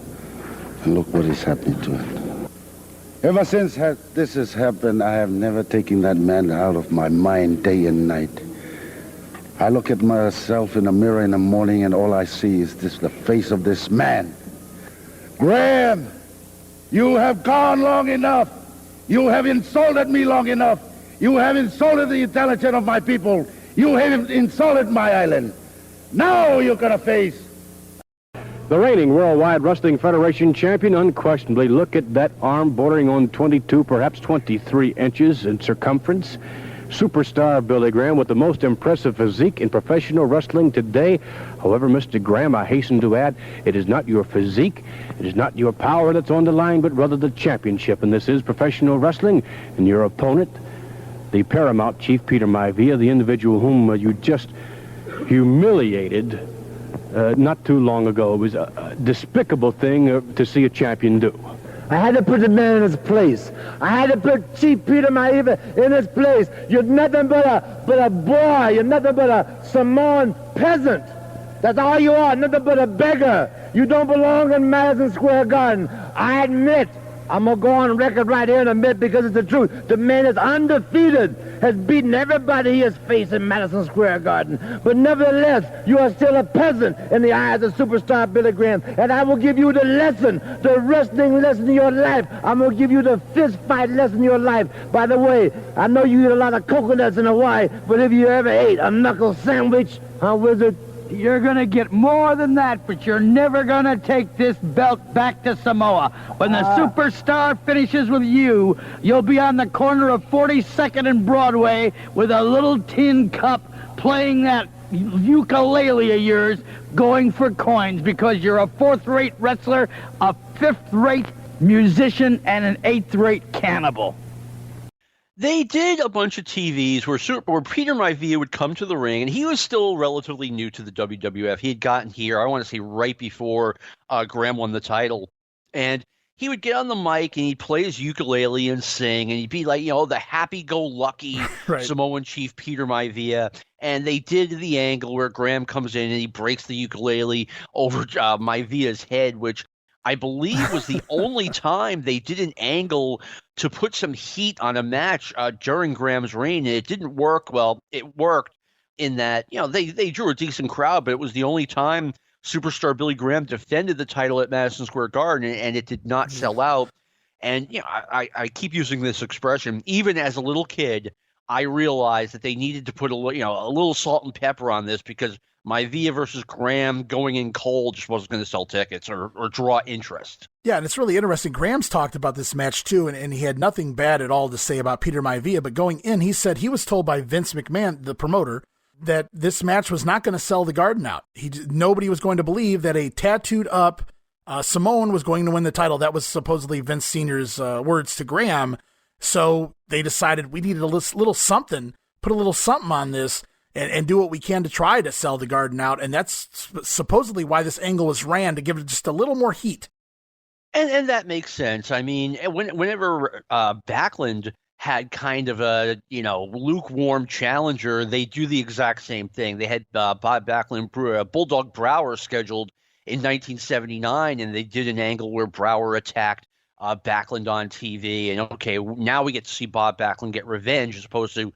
And look what is happening to it. Ever since this has happened, I have never taken that man out of my mind day and night. I look at myself in the mirror in the morning, and all I see is the face of this man. Graham, you have gone long enough. You have insulted me long enough. You have insulted the intelligence of my people. You have insulted my island. Now you're going to face the reigning Worldwide Wrestling Federation champion, unquestionably. Look at that arm bordering on 22, perhaps 23 inches in circumference. Superstar Billy Graham with the most impressive physique in professional wrestling today. However, Mr. Graham, I hasten to add, it is not your physique, it is not your power that's on the line, but rather the championship. And this is professional wrestling. And your opponent, the Paramount Chief Peter Maivia, the individual whom you just humiliated not too long ago. It was a despicable thing to see a champion do. I had to put the man in his place. I had to put Chief Peter Maivia in his place. You're nothing but a boy. You're nothing but a Samoan peasant. That's all you are, nothing but a beggar. You don't belong in Madison Square Garden. I admit, I'm going to go on record right here and admit, because it's the truth, the man is undefeated, has beaten everybody he has faced in Madison Square Garden. But nevertheless, you are still a peasant in the eyes of superstar Billy Graham. And I will give you the lesson, the wrestling lesson of your life. I'm going to give you the fist fight lesson of your life. By the way, I know you eat a lot of coconuts in Hawaii, but if you ever ate a knuckle sandwich, Wizard, you're going to get more than that, but you're never going to take this belt back to Samoa. When the superstar finishes with you, you'll be on the corner of 42nd and Broadway with a little tin cup playing that ukulele of yours, going for coins, because you're a fourth-rate wrestler, a fifth-rate musician, and an eighth-rate cannibal. They did a bunch of TVs where Peter Maivia would come to the ring, and he was still relatively new to the WWF. He had gotten here, I want to say, right before Graham won the title. And he would get on the mic, and he'd play his ukulele and sing, and he'd be like, the happy-go-lucky right. Samoan Chief Peter Maivia. And they did the angle where Graham comes in, and he breaks the ukulele over Maivia's head, which I believe was the only time they did an angle to put some heat on a match during Graham's reign. And it didn't work. Well, it worked in that, they drew a decent crowd, but it was the only time superstar Billy Graham defended the title at Madison Square Garden, and it did not sell out. And, I keep using this expression. Even as a little kid, I realized that they needed to put a little salt and pepper on this, because Maivia versus Graham going in cold just wasn't going to sell tickets or draw interest. Yeah, and it's really interesting. Graham's talked about this match too, and he had nothing bad at all to say about Peter Maivia, but going in, he said he was told by Vince McMahon, the promoter, that this match was not going to sell the Garden out. Nobody was going to believe that a tattooed up Samoan was going to win the title. That was supposedly Vince Sr.'s words to Graham. So they decided we needed a little something, put a little something on this, and do what we can to try to sell the Garden out. And that's supposedly why this angle was ran, to give it just a little more heat. And that makes sense. I mean, whenever Backlund had kind of a, lukewarm challenger, they do the exact same thing. They had Bob Backlund, Bulldog Brower scheduled in 1979, and they did an angle where Brower attacked Backlund on TV, and okay, now we get to see Bob Backlund get revenge as opposed to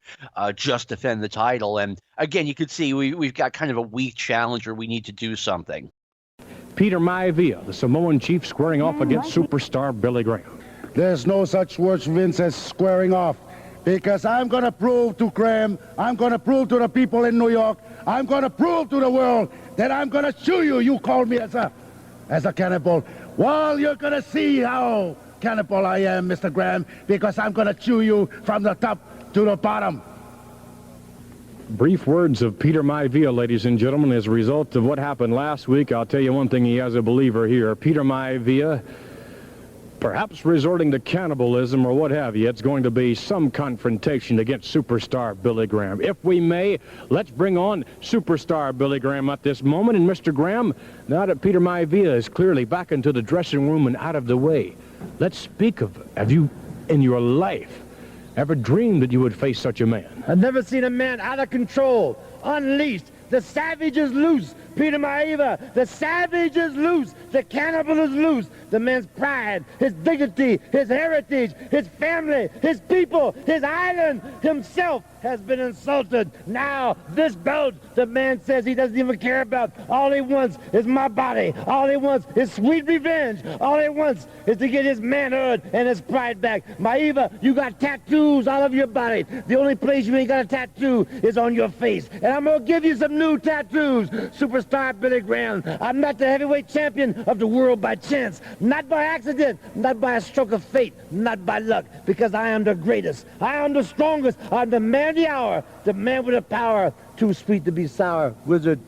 just defend the title. And again, you could see we've got kind of a weak challenger. We need to do something. Peter Maivia, the Samoan Chief, squaring off against superstar Billy Graham. There's no such words, Vince, as squaring off. Because I'm going to prove to Graham, I'm going to prove to the people in New York, I'm going to prove to the world that I'm going to chew you. You called me as a cannibal. Well, you're going to see how cannibal I am, Mr. Graham, because I'm going to chew you from the top to the bottom. Brief words of Peter Maivia, ladies and gentlemen, as a result of what happened last week. I'll tell you one thing, he has a believer here. Peter Maivia, perhaps resorting to cannibalism or what have you. It's going to be some confrontation against superstar Billy Graham. If we may, let's bring on superstar Billy Graham at this moment. And Mr. Graham, now that Peter Maivia is clearly back into the dressing room and out of the way, let's speak of, have you in your life ever dreamed that you would face such a man? I've never seen a man out of control, unleashed. The savage is loose. Peter Maivia, the savage is loose. The cannibal is loose. The man's pride, his dignity, his heritage, his family, his people, his island, himself has been insulted. Now, this belt, the man says he doesn't even care about. All he wants is my body. All he wants is sweet revenge. All he wants is to get his manhood and his pride back. Maivia, you got tattoos all over your body. The only place you ain't got a tattoo is on your face. And I'm going to give you some new tattoos. Superstar Billy Graham, I'm not the heavyweight champion of the world by chance. Not by accident, not by a stroke of fate, not by luck, because I am the greatest. I am the strongest. I'm the man of the hour, the man with the power, too sweet to be sour, wizard.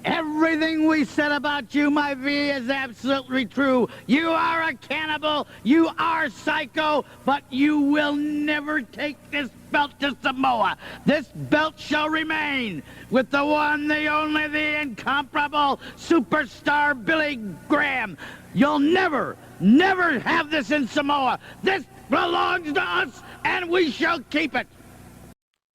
Everything we said about you, my V, is absolutely true. You are a cannibal, you are psycho, but you will never take this belt to Samoa. This belt shall remain with the one, the only, the incomparable superstar Billy Graham. You'll never have this in Samoa. This belongs to us, and we shall keep it.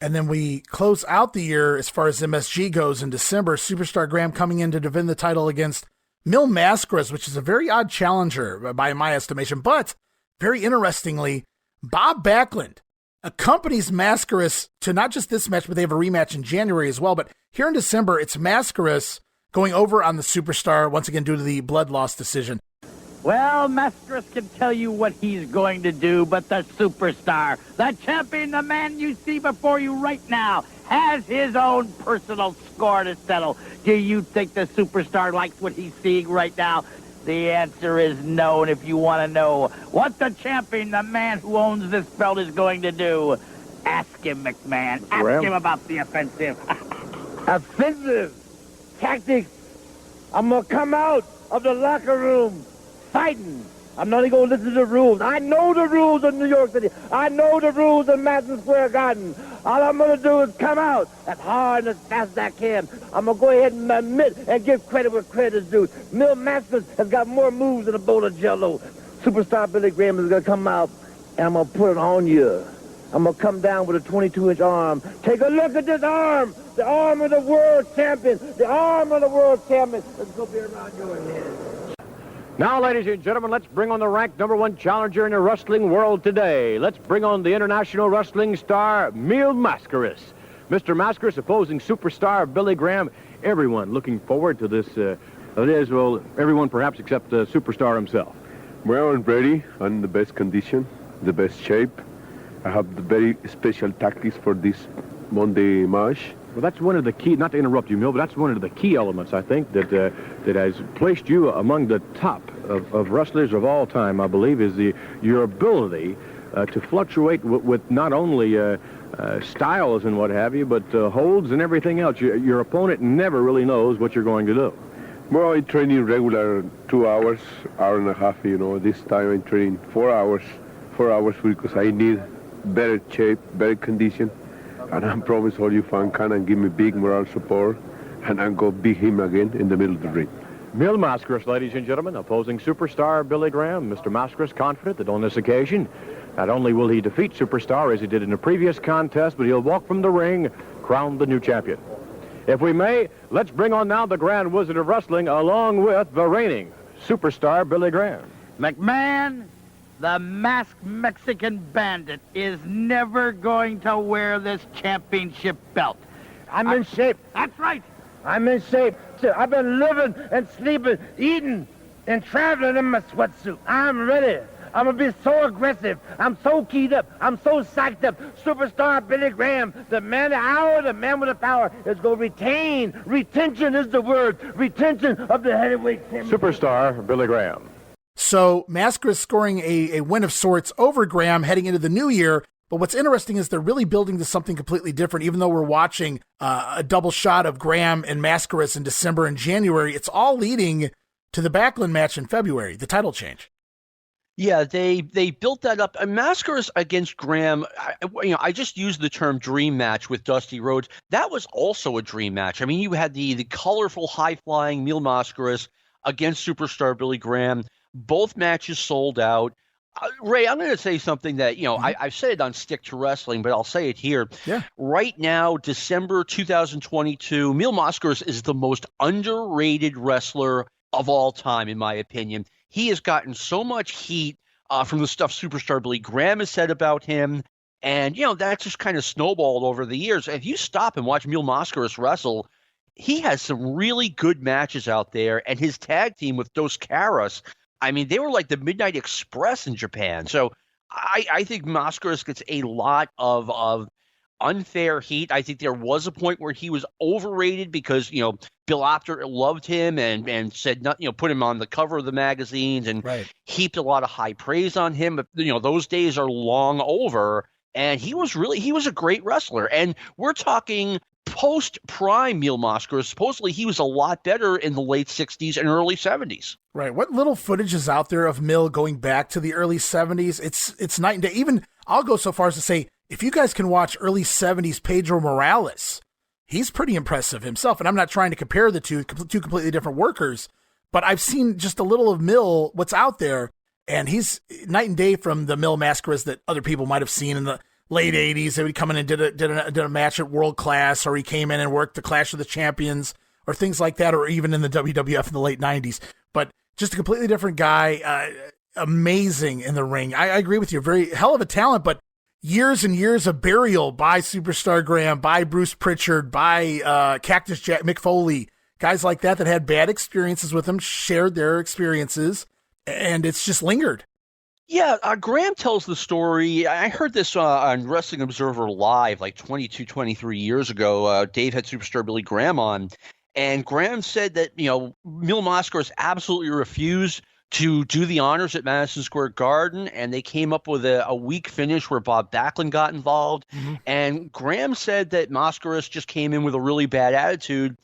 And then we close out the year as far as MSG goes in December. Superstar Graham coming in to defend the title against Mil Mascaras, which is a very odd challenger by my estimation. But very interestingly, Bob Backlund accompanies Mascaras to not just this match, but they have a rematch in January as well. But here in December, it's Mascaras going over on the Superstar, once again due to the blood loss decision. Well, Mascaras can tell you what he's going to do, but the superstar, the champion, the man you see before you right now, has his own personal score to settle. Do you think the superstar likes what he's seeing right now? The answer is no, and if you want to know what the champion, the man who owns this belt, is going to do, ask him, McMahon. Ask him about the offensive. Offensive tactics. I'm going to come out of the locker room fighting. I'm not even going to listen to the rules. I know the rules of New York City. I know the rules of Madison Square Garden. All I'm going to do is come out as hard and as fast as I can. I'm going to go ahead and admit and give credit where credit is due. Mil Mascaras has got more moves than a bowl of Jell-O. Superstar Billy Graham is going to come out, and I'm going to put it on you. I'm going to come down with a 22-inch arm. Take a look at this arm. The arm of the world champion. The arm of the world champion. Let's go be around your head. Now, ladies and gentlemen, let's bring on the ranked #1 challenger in the wrestling world today. Let's bring on the international wrestling star, Mil Mascaras. Mr. Mascaras opposing superstar Billy Graham. Everyone looking forward to this. Everyone perhaps except the superstar himself. Well, I'm ready. I'm in the best condition, the best shape. I have the very special tactics for this Monday match. Well, that's one of the key, not to interrupt you, Mil, but that's one of the key elements, I think, that has placed you among the top of wrestlers of all time, I believe, is your ability to fluctuate with not only styles and what have you, but holds and everything else. Your opponent never really knows what you're going to do. Well, I train in regular 2 hours, hour and a half, This time I'm training 4 hours because I need better shape, better condition. And I promise all you fans can give me big moral support, and I'm going to beat him again in the middle of the ring. Mil Mascaras, ladies and gentlemen, opposing superstar Billy Graham. Mr. Mascaras confident that on this occasion, not only will he defeat superstar as he did in the previous contest, but he'll walk from the ring, crowned the new champion. If we may, let's bring on now the Grand Wizard of Wrestling, along with the reigning superstar Billy Graham. McMahon, the masked Mexican bandit, is never going to wear this championship belt. I'm in shape. That's right. I'm in shape. I've been living and sleeping, eating, and traveling in my sweatsuit. I'm ready. I'm going to be so aggressive. I'm so keyed up. I'm so psyched up. Superstar Billy Graham, the man of the hour, the man with the power, is going to retain. Retention is the word. Retention of the heavyweight championship. Superstar Billy Graham. So Mascaras scoring a win of sorts over Graham heading into the new year. But what's interesting is they're really building to something completely different. Even though we're watching a double shot of Graham and Mascaras in December and January, it's all leading to the Backlund match in February, the title change. Yeah, they built that up. Mascaras against Graham, I just used the term dream match with Dusty Rhodes. That was also a dream match. I mean, you had the colorful, high-flying Mil Mascaras against Superstar Billy Graham. Both matches sold out. Ray, I'm going to say something that, I've said it on Stick to Wrestling, but I'll say it here. Yeah. Right now, December 2022, Mil Mascaras is the most underrated wrestler of all time, in my opinion. He has gotten so much heat from the stuff Superstar Billy Graham has said about him. And, that's just kind of snowballed over the years. If you stop and watch Mil Mascaras wrestle, he has some really good matches out there. And his tag team with Dos Caras, I mean, they were like the Midnight Express in Japan. So I think Mascaras gets a lot of unfair heat. I think there was a point where he was overrated because, Bill Apter loved him and said, put him on the cover of the magazines and heaped a lot of high praise on him. But, those days are long over. And he was a great wrestler. And we're talking post-prime Mil Mascaras. Supposedly he was a lot better in the late 60s and early 70s. Right. What little footage is out there of Mil going back to the early 70s? It's night and day. Even I'll go so far as to say, if you guys can watch early 70s Pedro Morales, he's pretty impressive himself. And I'm not trying to compare the two completely different workers, but I've seen just a little of Mil, what's out there, and he's night and day from the Mil Mascaras that other people might have seen in the late 80s. They would come in and did a match at World Class, or he came in and worked the Clash of the Champions or things like that, or even in the WWF in the late 90s. But just a completely different guy, amazing in the ring. I agree with you, very hell of a talent, but years and years of burial by Superstar Graham, by Bruce Pritchard, by Cactus Jack, Mick Foley, guys like that had bad experiences with him, shared their experiences, and it's just lingered. Yeah, Graham tells the story. I heard this on Wrestling Observer Live like 22, 23 years ago. Dave had Superstar Billy Graham on, and Graham said that, Mil Mascaras absolutely refused to do the honors at Madison Square Garden, and they came up with a weak finish where Bob Backlund got involved. Mm-hmm. And Graham said that Mascaras just came in with a really bad attitude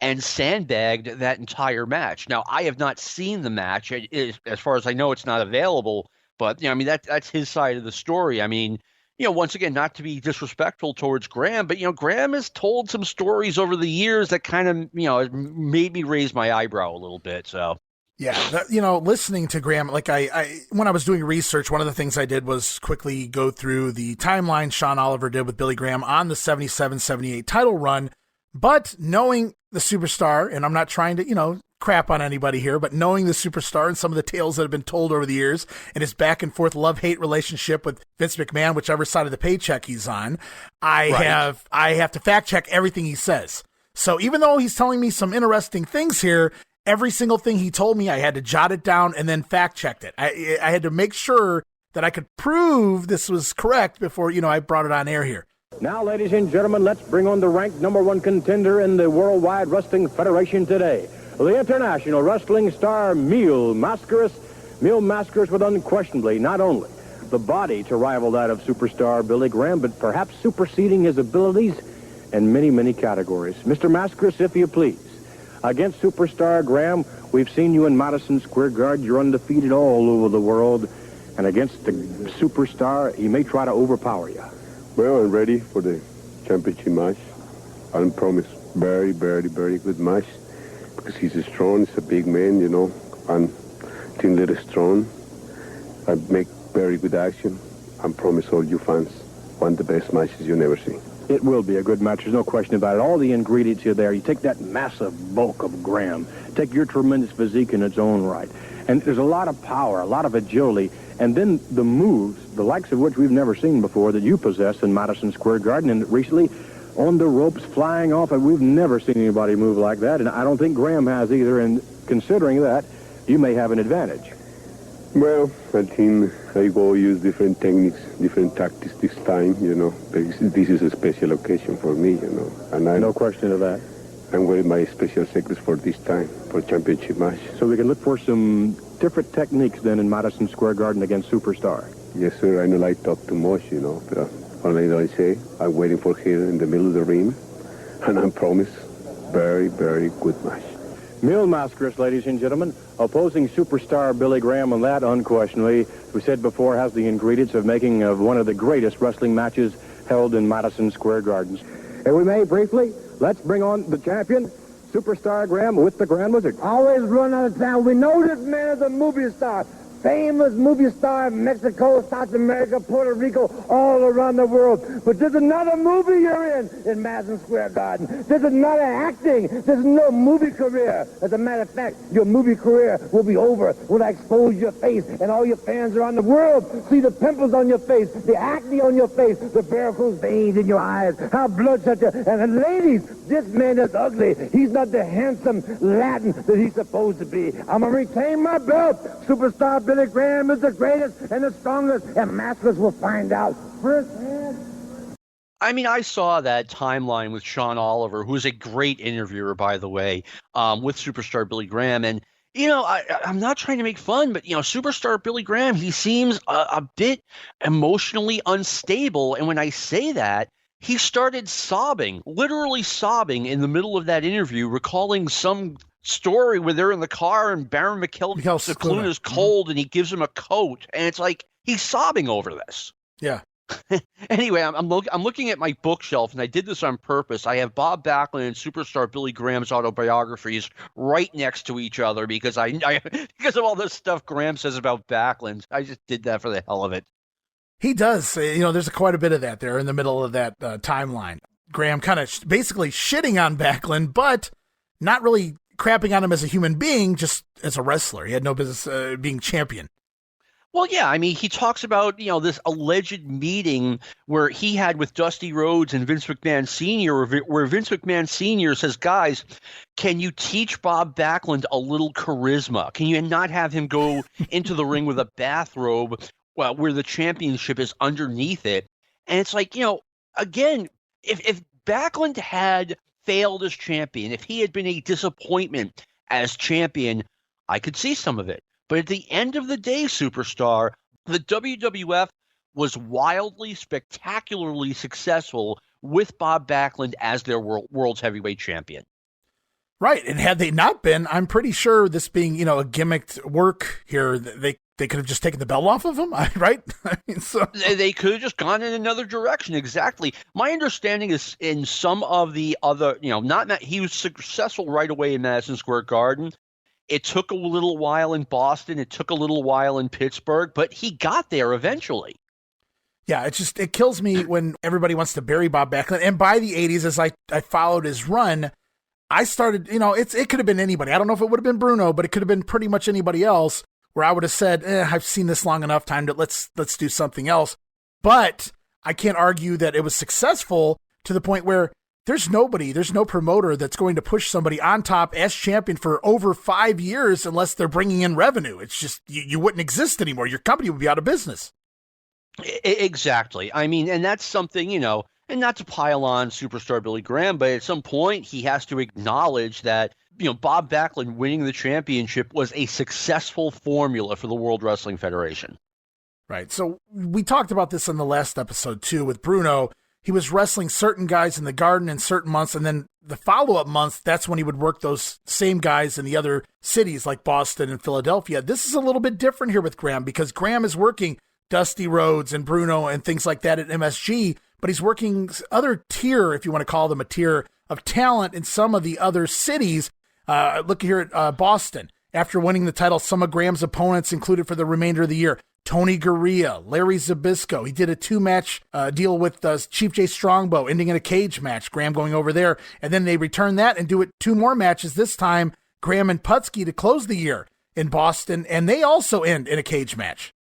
and sandbagged that entire match. Now, I have not seen the match. As far as I know, it's not available. But, that's his side of the story. I mean, once again, not to be disrespectful towards Graham, but, Graham has told some stories over the years that kind of, made me raise my eyebrow a little bit. So, yeah, listening to Graham, like I when I was doing research, one of the things I did was quickly go through the timeline Sean Oliver did with Billy Graham on the 77-78 title run. But knowing the Superstar, and I'm not trying to, crap on anybody here, but knowing the Superstar and some of the tales that have been told over the years and his back and forth love-hate relationship with Vince McMahon, whichever side of the paycheck he's on, I have to fact check everything he says. So even though he's telling me some interesting things here, every single thing he told me, I had to jot it down and then fact checked it. I had to make sure that I could prove this was correct before, I brought it on air here. Now, ladies and gentlemen, let's bring on the ranked number one contender in the Worldwide Wrestling Federation today, the international wrestling star Mil Mascaras. Mil Mascaras with unquestionably not only the body to rival that of Superstar Billy Graham, but perhaps superseding his abilities in many, many categories. Mr. Mascaras, if you please. Against Superstar Graham, we've seen you in Madison Square Garden. You're undefeated all over the world. And against the Superstar, he may try to overpower you. Well, I'm ready for the championship match. I promise very, very, very good match. Because he's strong, he's a big man, and thin little strong. I make very good action. I promise all you fans one of the best matches you never see. It will be a good match, there's no question about it. All the ingredients are there. You take that massive bulk of Graham, take your tremendous physique in its own right, and there's a lot of power, a lot of agility, and then the moves, the likes of which we've never seen before, that you possess in Madison Square Garden, and recently on the ropes, flying off, and we've never seen anybody move like that, and I don't think Graham has either, and considering that, you may have an advantage. Well, I think I go use different techniques, different tactics this time, you know. This is a special occasion for me, you know. And No question of that. I'm wearing my special secrets for this time, for championship match. So we can look for some different techniques then in Madison Square Garden against Superstar. Yes, sir. I don't like talk too much, you know. But only I say, I'm waiting for here in the middle of the ring. And I promise, very, very good match. Mil Mascaras, ladies and gentlemen, opposing superstar Billy Graham, and that unquestionably, we said before, has the ingredients of making of one of the greatest wrestling matches held in Madison Square Gardens. If we may, briefly, let's bring on the champion, Superstar Graham with the Grand Wizard. Always run out of town. We know this man is a movie star. Famous movie star in Mexico, South America, Puerto Rico, all around the world. But there's another movie you're in Madison Square Garden. There's another acting. There's no movie career. As a matter of fact, your movie career will be over when I expose your face and all your fans around the world see the pimples on your face, the acne on your face, the varicose veins in your eyes, how bloodshot you. And ladies, this man is ugly. He's not the handsome Latin that he's supposed to be. I'm going to retain my belt. Superstar Billy Graham is the greatest and the strongest, and Mascaras will find out firsthand. I mean, I saw that timeline with Sean Oliver, who is a great interviewer, by the way, with Superstar Billy Graham. And, you know, I'm not trying to make fun, but, you know, Superstar Billy Graham, he seems a bit emotionally unstable. And when I say that, he started sobbing, literally sobbing in the middle of that interview, recalling some story where they're in the car and Baron Mikel Cicluna is cold and he gives him a coat. And it's like he's sobbing over this. Yeah. Anyway, I'm looking at my bookshelf, and I did this on purpose. I have Bob Backlund and Superstar Billy Graham's autobiographies right next to each other because I because of all this stuff Graham says about Backlund. I just did that for the hell of it. He does. You know, there's quite a bit of that there in the middle of that timeline. Graham kind of basically shitting on Backlund, but not really crapping on him as a human being, just as a wrestler. He had no business being champion. Well, yeah, I mean, he talks about, you know, this alleged meeting where he had with Dusty Rhodes and Vince McMahon Sr., where Vince McMahon Sr. says, guys, can you teach Bob Backlund a little charisma? Can you not have him go into the ring with a bathrobe where the championship is underneath it? And it's like, you know, again, if Backlund had failed as champion, if he had been a disappointment as champion, I could see some of it. But at the end of the day, Superstar, the WWF was wildly, spectacularly successful with Bob Backlund as their world's heavyweight champion. Right. And had they not been, I'm pretty sure this being, you know, a gimmicked work here, they could have just taken the belt off of him, right? I mean, so they could have just gone in another direction. Exactly. My understanding is in some of the other, you know, not that he was successful right away in Madison Square Garden. It took a little while in Boston. It took a little while in Pittsburgh, but he got there eventually. Yeah, it kills me when everybody wants to bury Bob Backlund. And by the 80s, as I followed his run, I started, you know, it could have been anybody. I don't know if it would have been Bruno, but it could have been pretty much anybody else where I would have said, I've seen this long enough, time to let's do something else. But I can't argue that it was successful to the point where there's no promoter that's going to push somebody on top as champion for over 5 years unless they're bringing in revenue. It's just, you wouldn't exist anymore. Your company would be out of business. Exactly. I mean, and that's something, you know, and not to pile on Superstar Billy Graham, but at some point he has to acknowledge that, you know, Bob Backlund winning the championship was a successful formula for the World Wrestling Federation. Right. So we talked about this in the last episode too with Bruno. He was wrestling certain guys in the Garden in certain months, and then the follow-up months, that's when he would work those same guys in the other cities like Boston and Philadelphia. This is a little bit different here with Graham because Graham is working Dusty Rhodes and Bruno and things like that at MSG, but he's working other tier, if you want to call them a tier, of talent in some of the other cities. Look here at Boston. After winning the title, some of Graham's opponents included for the remainder of the year, Tony Gurria, Larry Zbyszko. He did a 2-match deal with Chief J Strongbow, ending in a cage match, Graham going over there. And then they return that and do it 2 more matches, this time Graham and Putski to close the year in Boston, and they also end in a cage match.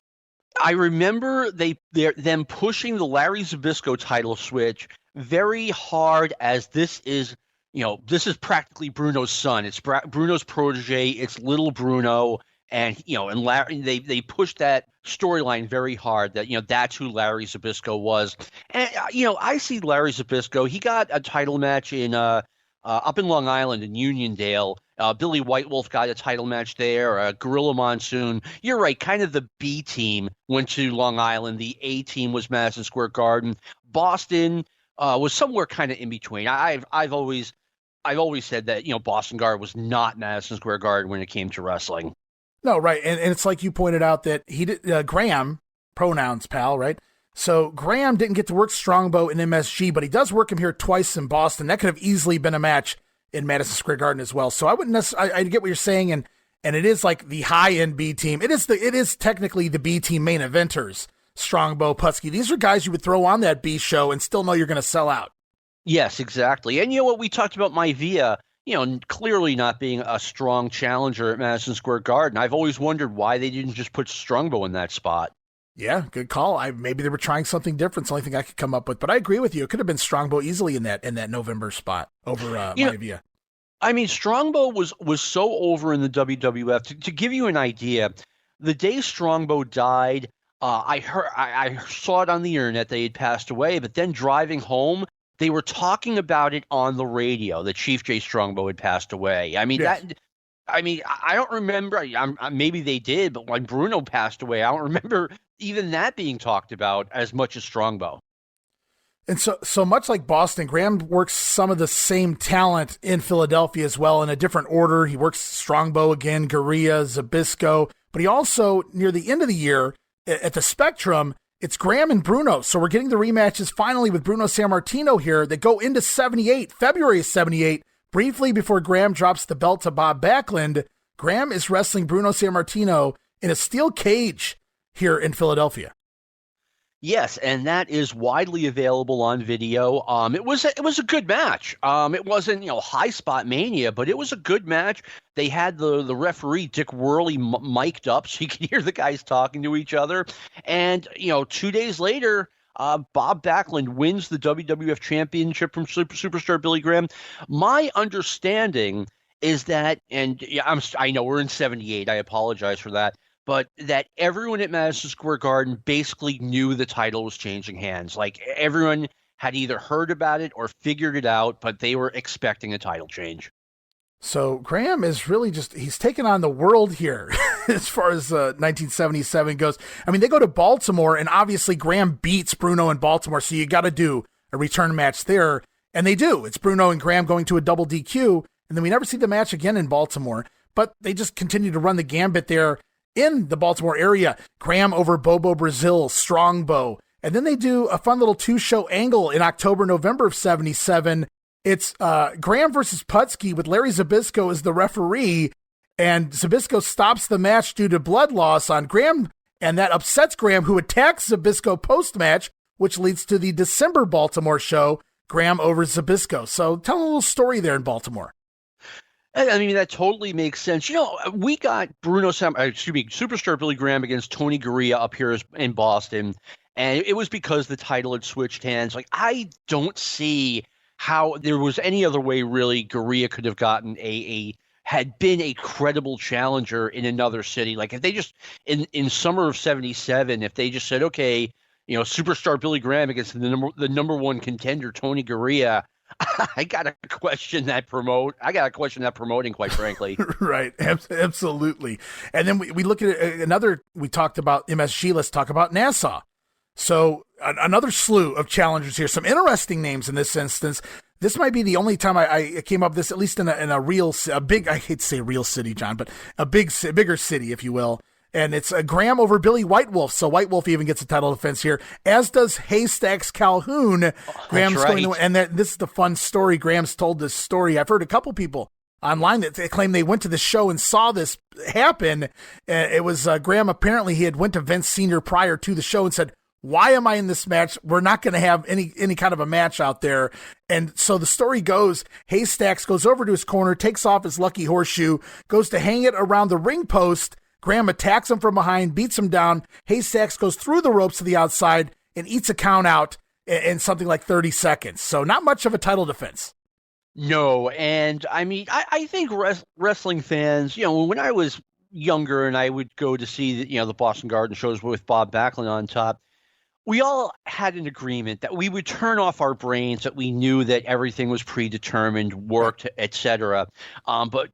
I remember them pushing the Larry Zbyszko title switch very hard, as this is, you know, this is practically Bruno's son. It's Bruno's protege. It's little Bruno. And, and Larry, they pushed that storyline very hard that, that's who Larry Zbyszko was. And, I see Larry Zbyszko. He got a title match in up in Long Island in Uniondale. Billy White Wolf got a title match there. Gorilla Monsoon. You're right. Kind of the B team went to Long Island. The A team was Madison Square Garden. Boston was somewhere kind of in between. I've always said that, Boston Garden was not Madison Square Garden when it came to wrestling. No, right. And it's like you pointed out that he did, Graham, pronouns, pal, right? So Graham didn't get to work Strongbow in MSG, but he does work him here twice in Boston. That could have easily been a match in Madison Square Garden as well. So I wouldn't necessarily, I get what you're saying, and it is like the high-end B team. It is technically the B team main eventers, Strongbow, Putski. These are guys you would throw on that B show and still know you're going to sell out. Yes, exactly. And you know what? We talked about Maivia, clearly not being a strong challenger at Madison Square Garden. I've always wondered why they didn't just put Strongbow in that spot. Yeah, good call. Maybe they were trying something different. It's the only thing I could come up with. But I agree with you. It could have been Strongbow easily in that November spot over Maivia. I mean, Strongbow was so over in the WWF. To give you an idea, the day Strongbow died, I saw it on the internet. They had passed away, but then driving home, they were talking about it on the radio that Chief J. Strongbow had passed away. I mean, yes. I don't remember. Maybe they did, but when Bruno passed away, I don't remember even that being talked about as much as Strongbow. And so much like Boston, Graham works some of the same talent in Philadelphia as well in a different order. He works Strongbow again, Gurria, Zbyszko, but he also, near the end of the year, at the Spectrum, it's Graham and Bruno. So we're getting the rematches finally with Bruno Sammartino here that go into February of 78, briefly before Graham drops the belt to Bob Backlund. Graham is wrestling Bruno Sammartino in a steel cage here in Philadelphia. Yes, and that is widely available on video. It was a good match. It wasn't high spot mania, but it was a good match. They had the referee Dick Worley mic'd up so you could hear the guys talking to each other. And 2 days later, Bob Backlund wins the WWF Championship from Superstar Billy Graham. My understanding is that, and I know we're in 78. I apologize for that. But that everyone at Madison Square Garden basically knew the title was changing hands. Like everyone had either heard about it or figured it out, but they were expecting a title change. So Graham is really he's taken on the world here as far as 1977 goes. I mean, they go to Baltimore, and obviously Graham beats Bruno in Baltimore, so you got to do a return match there. And they do. It's Bruno and Graham going to a double DQ, and then we never see the match again in Baltimore. But they just continue to run the gambit there in the Baltimore area. Graham over Bobo Brazil, Strongbow. And then they do a fun little two-show angle in October, November of 77. It's Graham versus Putski with Larry Zbyszko as the referee. And Zbyszko stops the match due to blood loss on Graham. And that upsets Graham, who attacks Zbyszko post-match, which leads to the December Baltimore show, Graham over Zbyszko. So tell a little story there in Baltimore. I mean, that totally makes sense. We got Superstar Billy Graham against Tony Gurria up here in Boston, and it was because the title had switched hands. Like, I don't see how there was any other way, really, Gurria could have gotten had been a credible challenger in another city. Like, if they just, in summer of 77, if they just said, okay, Superstar Billy Graham against the number one contender, Tony Gurria, I gotta question that promoting, quite frankly. Right, absolutely. And then we look at another. We talked about MSG. Let's talk about Nassau. So another slew of challengers here. Some interesting names in this instance. This might be the only time I came up with this, at least in a big. I hate to say real city, John, but a bigger city, if you will. And it's Graham over Billy White Wolf. So White Wolf even gets a title defense here, as does Haystacks Calhoun. Graham's right. going to, and this is the fun story. Graham's told this story. I've heard a couple people online that they claim they went to the show and saw this happen. It was Graham. Apparently, he had went to Vince Sr. prior to the show and said, "Why am I in this match? We're not going to have any kind of a match out there." And so the story goes, Haystacks goes over to his corner, takes off his lucky horseshoe, goes to hang it around the ring post. Graham attacks him from behind, beats him down. Haystacks goes through the ropes to the outside and eats a count out in something like 30 seconds. So not much of a title defense. No, and I mean, I think wrestling fans, when I was younger and I would go to see the Boston Garden shows with Bob Backlund on top, we all had an agreement that we would turn off our brains, that we knew that everything was predetermined, worked, etc. But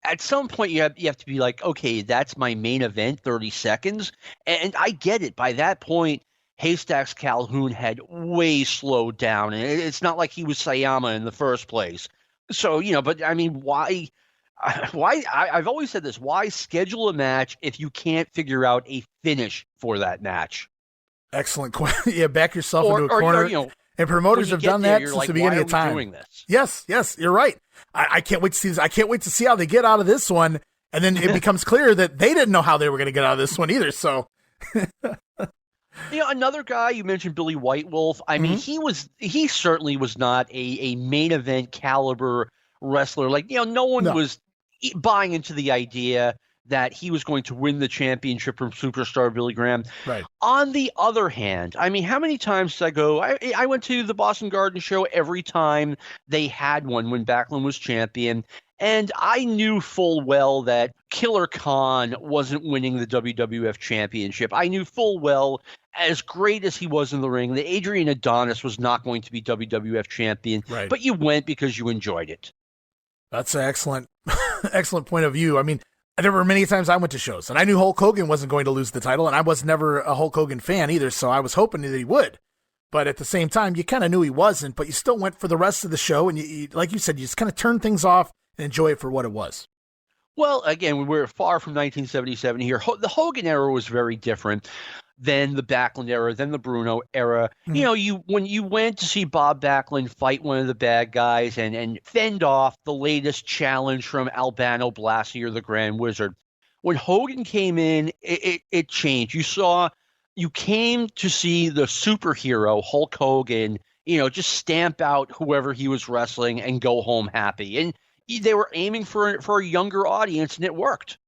at some point you have to be like, okay, that's my main event, 30 seconds. And I get it. By that point, Haystacks Calhoun had way slowed down. And it's not like he was Sayama in the first place. So, but I mean, why I've always said this, why schedule a match if you can't figure out a finish for that match? Excellent question. Yeah, back yourself into a corner. And promoters have done that since the beginning of time. Doing this? Yes, you're right. I can't wait to see this. I can't wait to see how they get out of this one. And then it becomes clear that they didn't know how they were going to get out of this one either. So, another guy, you mentioned Billy White Wolf. I mean, he certainly was not a main event caliber wrestler. Like, no one was buying into the idea that he was going to win the championship from Superstar Billy Graham. Right. On the other hand, I mean, how many times did I go? I went to the Boston Garden show every time they had one when Backlund was champion, and I knew full well that Killer Khan wasn't winning the WWF championship. I knew full well, as great as he was in the ring, that Adrian Adonis was not going to be WWF champion. Right. But you went because you enjoyed it. That's an excellent point of view. I mean, there were many times I went to shows, and I knew Hulk Hogan wasn't going to lose the title, and I was never a Hulk Hogan fan either, so I was hoping that he would. But at the same time, you kind of knew he wasn't, but you still went for the rest of the show, and you, like you said, you just kind of turned things off and enjoy it for what it was. Well, again, we're far from 1977 here. The Hogan era was very different than the Backlund era, than the Bruno era. When you went to see Bob Backlund fight one of the bad guys and fend off the latest challenge from Albano Blasi or the Grand Wizard, when Hogan came in, it changed. You came to see the superhero Hulk Hogan, just stamp out whoever he was wrestling and go home happy. And they were aiming for a younger audience, and it worked.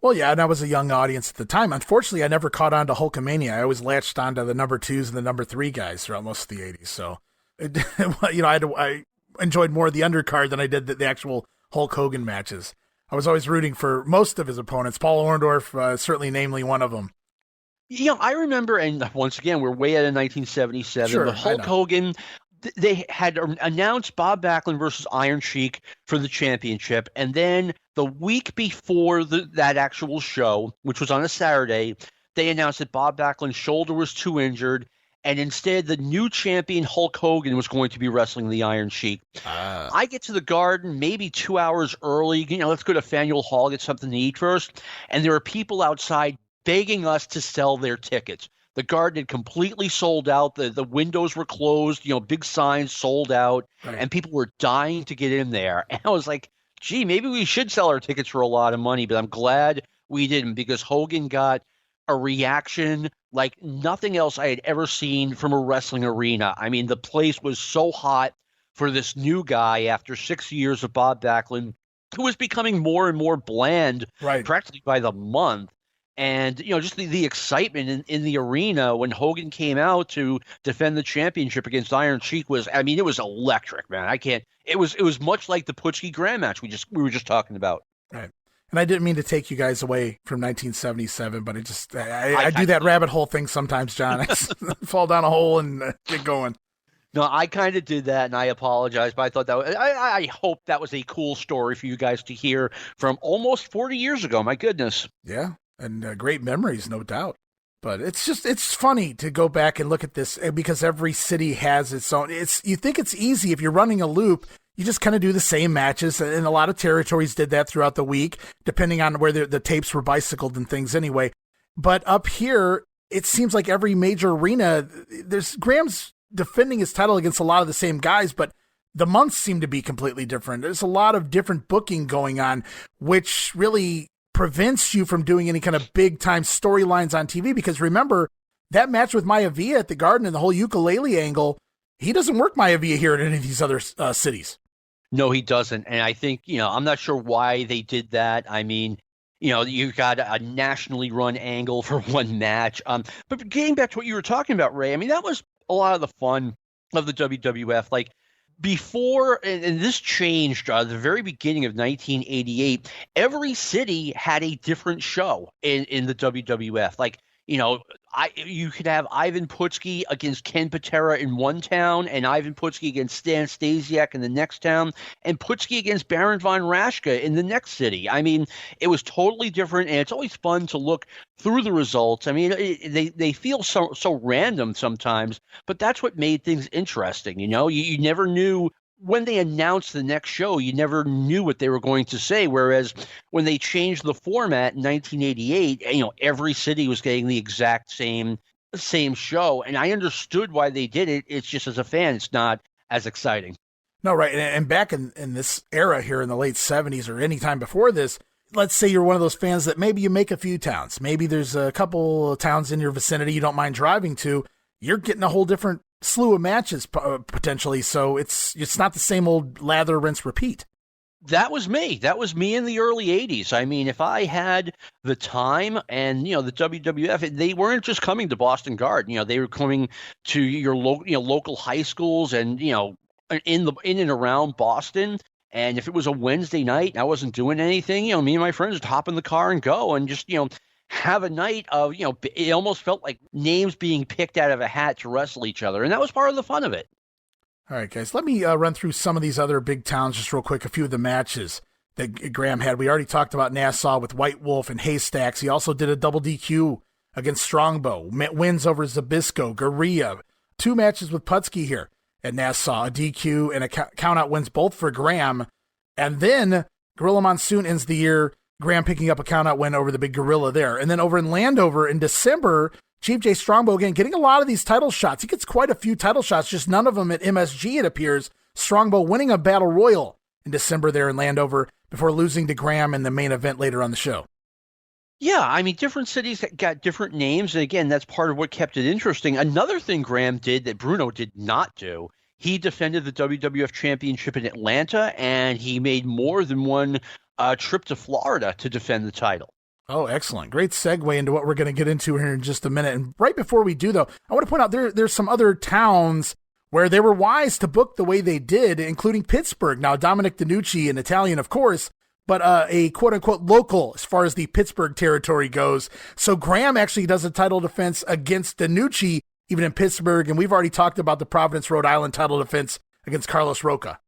Well, yeah, and I was a young audience at the time. Unfortunately, I never caught on to Hulkamania. I always latched on to the number 2s and the number 3 guys throughout most of the 80s. So, I enjoyed more the undercard than I did the actual Hulk Hogan matches. I was always rooting for most of his opponents. Paul Orndorff, certainly namely one of them. I remember, and once again, we're way out of 1977, sure, but Hulk Hogan, they had announced Bob Backlund versus Iron Sheik for the championship, and then the week before that actual show, which was on a Saturday, they announced that Bob Backlund's shoulder was too injured, and instead the new champion Hulk Hogan was going to be wrestling the Iron Sheik. I get to the Garden maybe 2 hours early. Let's go to Faneuil Hall, get something to eat first, and there are people outside begging us to sell their tickets. The Garden had completely sold out. The windows were closed, big signs sold out, right. And people were dying to get in there. And I was like, gee, maybe we should sell our tickets for a lot of money, but I'm glad we didn't, because Hogan got a reaction like nothing else I had ever seen from a wrestling arena. I mean, the place was so hot for this new guy after 6 years of Bob Backlund, who was becoming more and more bland, right, practically by the month. And, just the excitement in the arena when Hogan came out to defend the championship against Iron Sheik it was electric, man. It was much like the Putski Graham match we were just talking about. Right. And I didn't mean to take you guys away from 1977, but I do that rabbit hole thing sometimes, John. I fall down a hole and get going. No, I kind of did that, and I apologize, but I thought I hope that was a cool story for you guys to hear from almost 40 years ago. My goodness. Yeah. And great memories, no doubt. But it's funny to go back and look at this because every city has its own. You think it's easy if you're running a loop, you just kind of do the same matches. And a lot of territories did that throughout the week, depending on where the tapes were bicycled and things anyway. But up here, it seems like every major arena, Graham's defending his title against a lot of the same guys, but the months seem to be completely different. There's a lot of different booking going on, which really prevents you from doing any kind of big time storylines on TV, because remember that match with Maivia at the Garden and the whole ukulele angle, he doesn't work Maivia here in any of these other cities. No, he doesn't. And I think, I'm not sure why they did that. I mean, you've got a nationally run angle for one match. But getting back to what you were talking about, Ray, I mean, that was a lot of the fun of the WWF. Like, before, and this changed the very beginning of 1988, every city had a different show in the WWF. Like, you could have Ivan Putski against Ken Patera in one town, and Ivan Putski against Stan Stasiak in the next town, and Putski against Baron von Raschke in the next city. I mean, it was totally different, and it's always fun to look through the results. I mean, they feel so random sometimes, but that's what made things interesting. You never knew. When they announced the next show, you never knew what they were going to say. Whereas when they changed the format in 1988, every city was getting the exact same show. And I understood why they did it. It's just, as a fan, it's not as exciting. No, right. And back in this era here in the late 70s or any time before this, let's say you're one of those fans that maybe you make a few towns. Maybe there's a couple of towns in your vicinity you don't mind driving to. You're getting a whole different slew of matches potentially, so it's not the same old lather, rinse, repeat. That was me in the early 80s. I mean, if I had the time, and the WWF, they weren't just coming to Boston Garden. They were coming to your local high schools, and in and around Boston. And if it was a Wednesday night and I wasn't doing anything, me and my friends would hop in the car and go and just have a night of, it almost felt like names being picked out of a hat to wrestle each other. And that was part of the fun of it. All right, guys, let me run through some of these other big towns just real quick. A few of the matches that Graham had. We already talked about Nassau with White Wolf and Haystacks. He also did a double DQ against Strongbow. Wins over Zabisco, Gorilla. 2 matches with Putski here at Nassau. A DQ and a count-out wins both for Graham. And then Gorilla Monsoon ends the year, Graham picking up a count-out win over the big Gorilla there. And then over in Landover in December, Chief J. Strongbow, again, getting a lot of these title shots. He gets quite a few title shots, just none of them at MSG, it appears. Strongbow winning a Battle Royal in December there in Landover before losing to Graham in the main event later on the show. Yeah, I mean, different cities got different names. And again, that's part of what kept it interesting. Another thing Graham did that Bruno did not do, he defended the WWF Championship in Atlanta, and he made more than one trip to Florida to defend the title. Oh, excellent. Great segue into what we're going to get into here in just a minute. And right before we do, though, I want to point out there's some other towns where they were wise to book the way they did, including Pittsburgh. Now, Dominic DeNucci, an Italian, of course, but a quote-unquote local as far as the Pittsburgh territory goes. So Graham actually does a title defense against DeNucci, even in Pittsburgh, and we've already talked about the Providence, Rhode Island title defense against Carlos Rocha.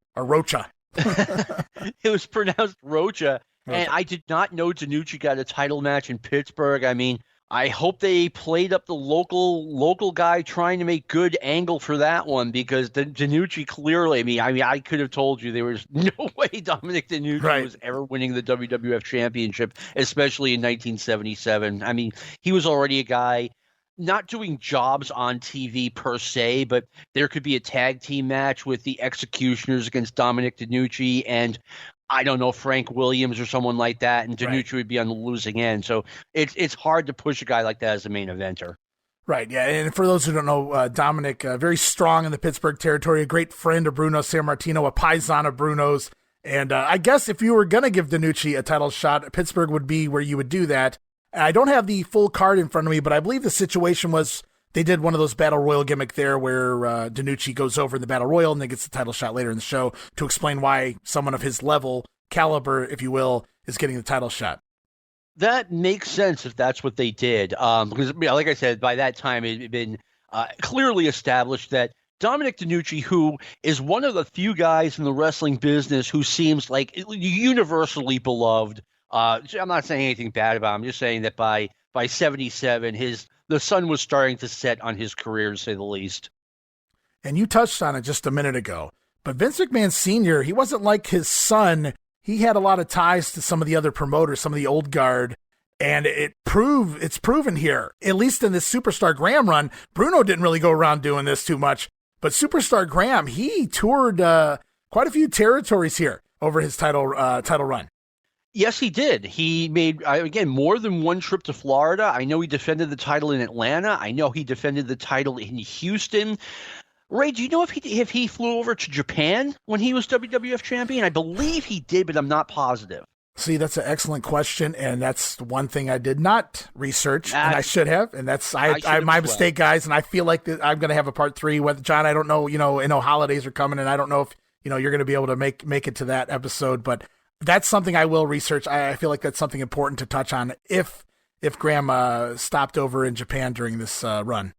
It was pronounced Rocha. And I did not know DeNucci got a title match in Pittsburgh. I mean, I hope they played up the local guy trying to make good angle for that one, because DeNucci clearly, I could have told you there was no way Dominic DeNucci was ever winning the WWF Championship, especially in 1977. I mean, he was already a guy not doing jobs on TV per se, but there could be a tag team match with the Executioners against Dominic DeNucci and, I don't know, Frank Williams or someone like that, and DeNucci would be on the losing end. So it's hard to push a guy like that as a main eventer. Right, yeah. And for those who don't know, Dominic, very strong in the Pittsburgh territory, a great friend of Bruno Sammartino, a paisan of Bruno's. And I guess if you were going to give DeNucci a title shot, Pittsburgh would be where you would do that. I don't have the full card in front of me, but I believe the situation was they did one of those Battle Royal gimmick there where DeNucci goes over in the Battle Royal and then gets the title shot later in the show to explain why someone of his level, caliber, if you will, is getting the title shot. That makes sense if that's what they did. Because, like I said, by that time it had been clearly established that Dominic DeNucci, who is one of the few guys in the wrestling business who seems like universally beloved. I'm not saying anything bad about him. I'm just saying that by 77, the sun was starting to set on his career, to say the least. And you touched on it just a minute ago. But Vince McMahon Sr., he wasn't like his son. He had a lot of ties to some of the other promoters, some of the old guard. And it's proven here, at least in this Superstar Graham run. Bruno didn't really go around doing this too much. But Superstar Graham, he toured quite a few territories here over his title run. Yes, he did. He made, again, more than one trip to Florida. I know he defended the title in Atlanta. I know he defended the title in Houston. Ray, do you know if he flew over to Japan when he was WWF champion? I believe he did, but I'm not positive. See, that's an excellent question, and that's one thing I did not research, and I should have, and that's my mistake, guys. And I feel like that I'm going to have a part 3 with John. I don't know, I know holidays are coming, and I don't know if you're going to be able to make it to that episode, but that's something I will research. I feel like that's something important to touch on if Graham stopped over in Japan during this run.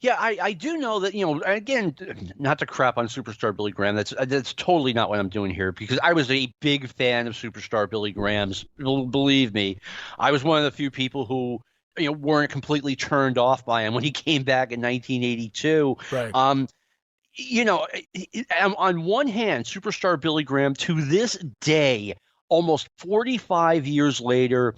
Yeah, I do know that, again, not to crap on Superstar Billy Graham. That's totally not what I'm doing here, because I was a big fan of Superstar Billy Graham's. Believe me, I was one of the few people who, weren't completely turned off by him when he came back in 1982. Right. On one hand, Superstar Billy Graham, to this day, almost 45 years later,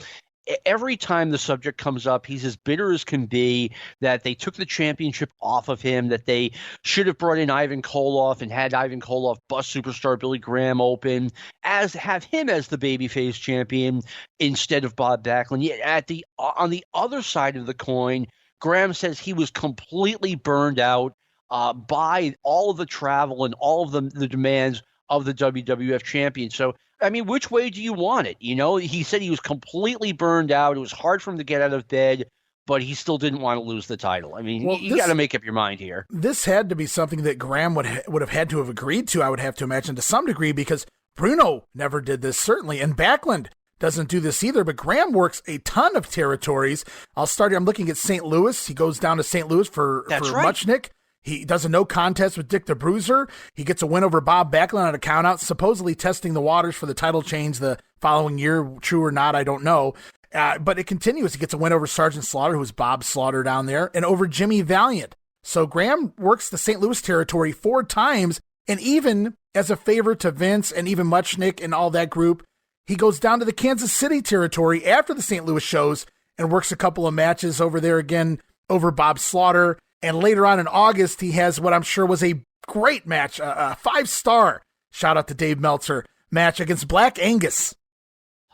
every time the subject comes up, he's as bitter as can be that they took the championship off of him, that they should have brought in Ivan Koloff and had Ivan Koloff bust Superstar Billy Graham open, have him as the babyface champion instead of Bob Backlund. Yet on the other side of the coin, Graham says he was completely burned out by all of the travel and all of the demands of the WWF champion. So, I mean, which way do you want it? He said he was completely burned out. It was hard for him to get out of bed, but he still didn't want to lose the title. I mean, you got to make up your mind here. This had to be something that Graham would have had to have agreed to, I would have to imagine, to some degree, because Bruno never did this, certainly, and Backlund doesn't do this either, but Graham works a ton of territories. I'm looking at St. Louis. He goes down to St. Louis for Muchnick. He does a no contest with Dick the Bruiser. He gets a win over Bob Backlund on a countout, supposedly testing the waters for the title change the following year. True or not, I don't know. But it continues. He gets a win over Sergeant Slaughter, who was Bob Slaughter down there, and over Jimmy Valiant. So Graham works the St. Louis territory 4 times, and even as a favor to Vince and even Muchnick and all that group, he goes down to the Kansas City territory after the St. Louis shows and works a couple of matches over there again over Bob Slaughter. And later on in August, he has what I'm sure was a great match, a 5-star, shout out to Dave Meltzer, match against Black Angus.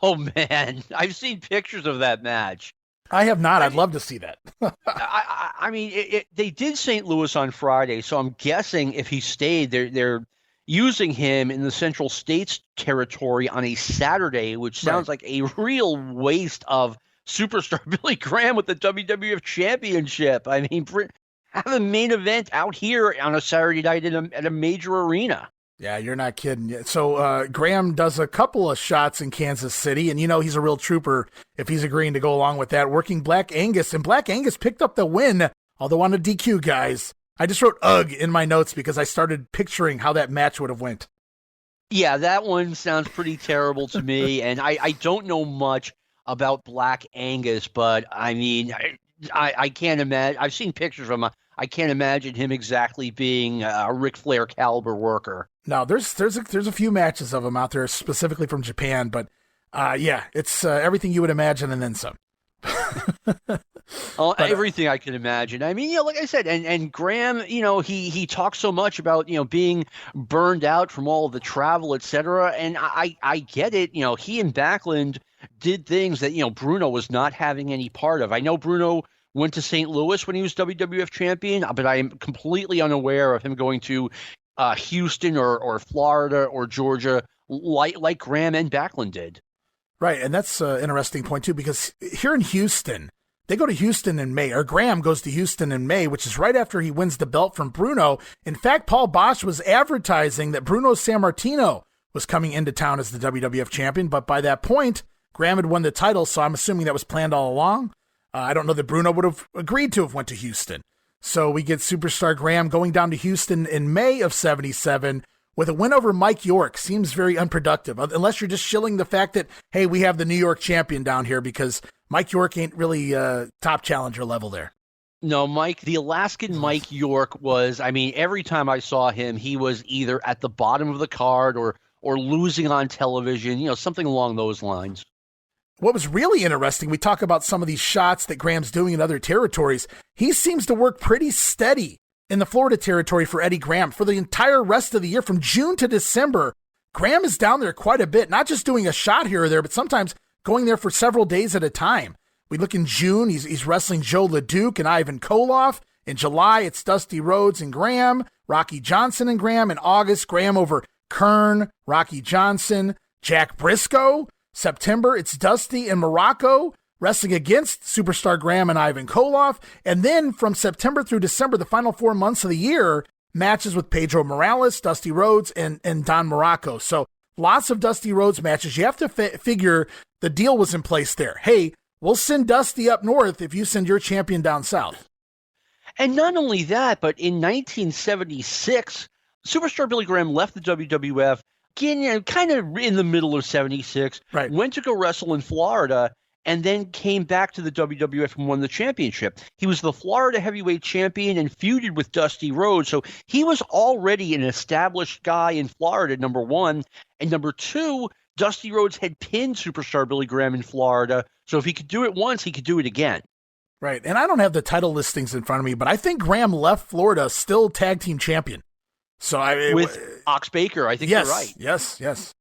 Oh, man. I've seen pictures of that match. I have not. I'd love to see that. I mean, they did St. Louis on Friday, so I'm guessing if he stayed, they're using him in the Central States territory on a Saturday, which sounds like a real waste of Superstar Billy Graham with the WWF Championship. I mean, have a main event out here on a Saturday night at a major arena. Yeah, you're not kidding. So Graham does a couple of shots in Kansas City, and he's a real trooper if he's agreeing to go along with that, working Black Angus. And Black Angus picked up the win, although on a DQ, guys. I just wrote ugh in my notes because I started picturing how that match would have went. Yeah, that one sounds pretty terrible to me, and I don't know much about Black Angus, but I mean, I can't imagine. I've seen pictures of him. I can't imagine him exactly being a Ric Flair caliber worker. No, there's a few matches of him out there specifically from Japan, but yeah, it's everything you would imagine and then some. Everything I can imagine. I mean, like I said, and Graham, he talks so much about, being burned out from all of the travel, etc. And I get it. He and Backlund did things that, Bruno was not having any part of. I know Bruno went to St. Louis when he was WWF champion, but I am completely unaware of him going to Houston or Florida or Georgia like Graham and Backlund did. Right, and that's an interesting point, too, because here in Houston, they go to Houston in May, or Graham goes to Houston in May, which is right after he wins the belt from Bruno. In fact, Paul Bosch was advertising that Bruno Sammartino was coming into town as the WWF champion, but by that point, Graham had won the title, so I'm assuming that was planned all along. I don't know that Bruno would have agreed to have went to Houston. So we get Superstar Graham going down to Houston in May of 77 with a win over Mike York. Seems very unproductive, unless you're just shilling the fact that, hey, we have the New York champion down here, because Mike York ain't really top challenger level there. No, the Alaskan Mike York was, I mean, every time I saw him, he was either at the bottom of the card or losing on television, something along those lines. What was really interesting, we talk about some of these shots that Graham's doing in other territories. He seems to work pretty steady in the Florida territory for Eddie Graham for the entire rest of the year. From June to December, Graham is down there quite a bit, not just doing a shot here or there, but sometimes going there for several days at a time. We look in June, he's wrestling Joe LeDuc and Ivan Koloff. In July, it's Dusty Rhodes and Graham, Rocky Johnson and Graham. In August, Graham over Kern, Rocky Johnson, Jack Briscoe. September, it's Dusty in Morocco wrestling against Superstar Graham and Ivan Koloff. And then from September through December, the final 4 months of the year, matches with Pedro Morales, Dusty Rhodes, and Don Morocco. So lots of Dusty Rhodes matches. You have to figure the deal was in place there. Hey, we'll send Dusty up north if you send your champion down south. And not only that, but in 1976, Superstar Billy Graham left the WWF, again, kind of in the middle of 76, right. Went to go wrestle in Florida, and then came back to the WWF and won the championship. He was the Florida heavyweight champion and feuded with Dusty Rhodes, so he was already an established guy in Florida, number one. And number two, Dusty Rhodes had pinned Superstar Billy Graham in Florida, so if he could do it once, he could do it again. Right, and I don't have the title listings in front of me, but I think Graham left Florida still tag team champion. So with Ox Baker, I think yes, you're right. Yes.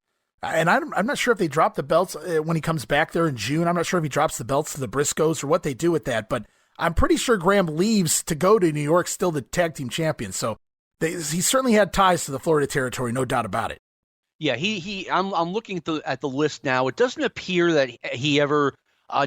And I'm not sure if they drop the belts when he comes back there in June. I'm not sure if he drops the belts to the Briscoes or what they do with that, but I'm pretty sure Graham leaves to go to New York still the tag team champion. So he certainly had ties to the Florida territory, no doubt about it. Yeah, I'm looking at the list now. It doesn't appear that he ever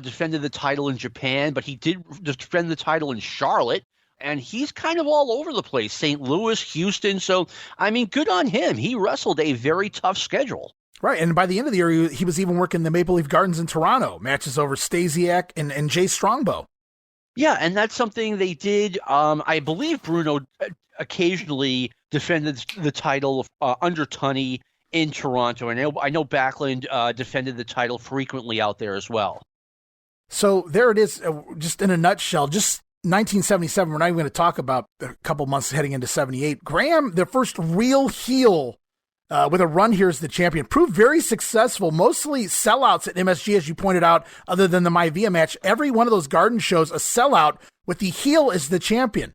defended the title in Japan, but he did defend the title in Charlotte. And he's kind of all over the place, St. Louis, Houston. So, I mean, good on him. He wrestled a very tough schedule. Right, and by the end of the year, he was even working the Maple Leaf Gardens in Toronto, matches over Stasiak and Jay Strongbow. Yeah, and that's something they did. I believe Bruno occasionally defended the title under Tunney in Toronto. And I know Backlund defended the title frequently out there as well. So there it is, just in a nutshell, just 1977, we're not even going to talk about a couple months heading into 78. Graham, the first real heel with a run here as the champion, proved very successful, mostly sellouts at MSG, as you pointed out, other than the Maivia match. Every one of those Garden shows, a sellout with the heel as the champion.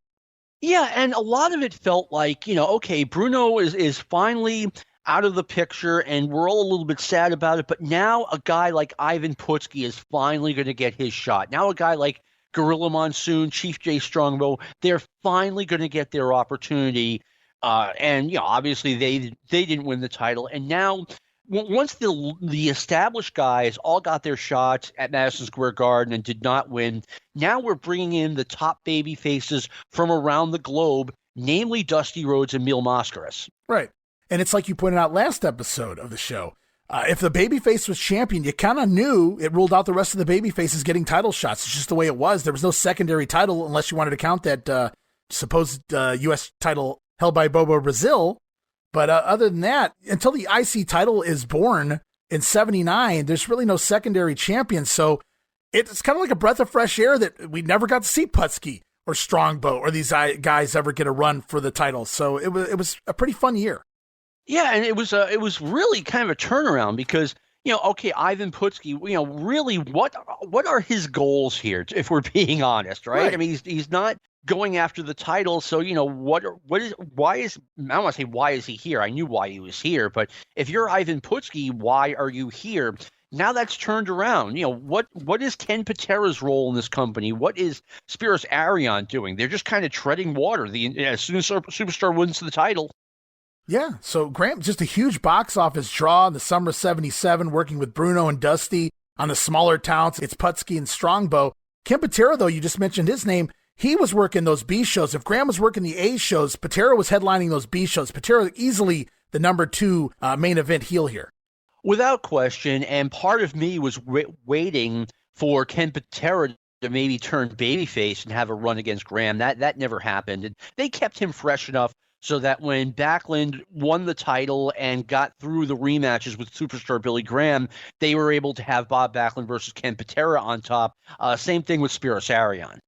Yeah, and a lot of it felt like, okay, Bruno is finally out of the picture, and we're all a little bit sad about it, but now a guy like Ivan Putski is finally going to get his shot. Now a guy like Gorilla Monsoon, Chief Jay Strongbow, they're finally going to get their opportunity. And obviously they didn't win the title. And now, once the established guys all got their shots at Madison Square Garden and did not win, now we're bringing in the top baby faces from around the globe, namely Dusty Rhodes and Mil Mascaras. Right. And it's like you pointed out last episode of the show. If the babyface was champion, you kind of knew it ruled out the rest of the babyfaces getting title shots. It's just the way it was. There was no secondary title unless you wanted to count that supposed U.S. title held by Bobo Brazil. But other than that, until the IC title is born in 79, there's really no secondary champion. So it's kind of like a breath of fresh air that we never got to see Putski or Strongbow or these guys ever get a run for the title. So it was a pretty fun year. Yeah, and it was really kind of a turnaround because, okay, Ivan Putski, really what are his goals here, if we're being honest, right? I mean, he's not going after the title, so, I don't want to say why is he here? I knew why he was here, but if you're Ivan Putski, why are you here? Now that's turned around. What is Ken Patera's role in this company? What is Spiros Arion doing? They're just kind of treading water as soon as Superstar wins the title. Yeah, so Graham, just a huge box office draw in the summer of 77, working with Bruno and Dusty on the smaller towns. It's Putski and Strongbow. Ken Patera, though, you just mentioned his name. He was working those B shows. If Graham was working the A shows, Patera was headlining those B shows. Patera easily the number 2 main event heel here. Without question, and part of me was waiting for Ken Patera to maybe turn babyface and have a run against Graham. That never happened. And they kept him fresh enough so that when Backlund won the title and got through the rematches with Superstar Billy Graham, they were able to have Bob Backlund versus Ken Patera on top. Same thing with Spiros Arion.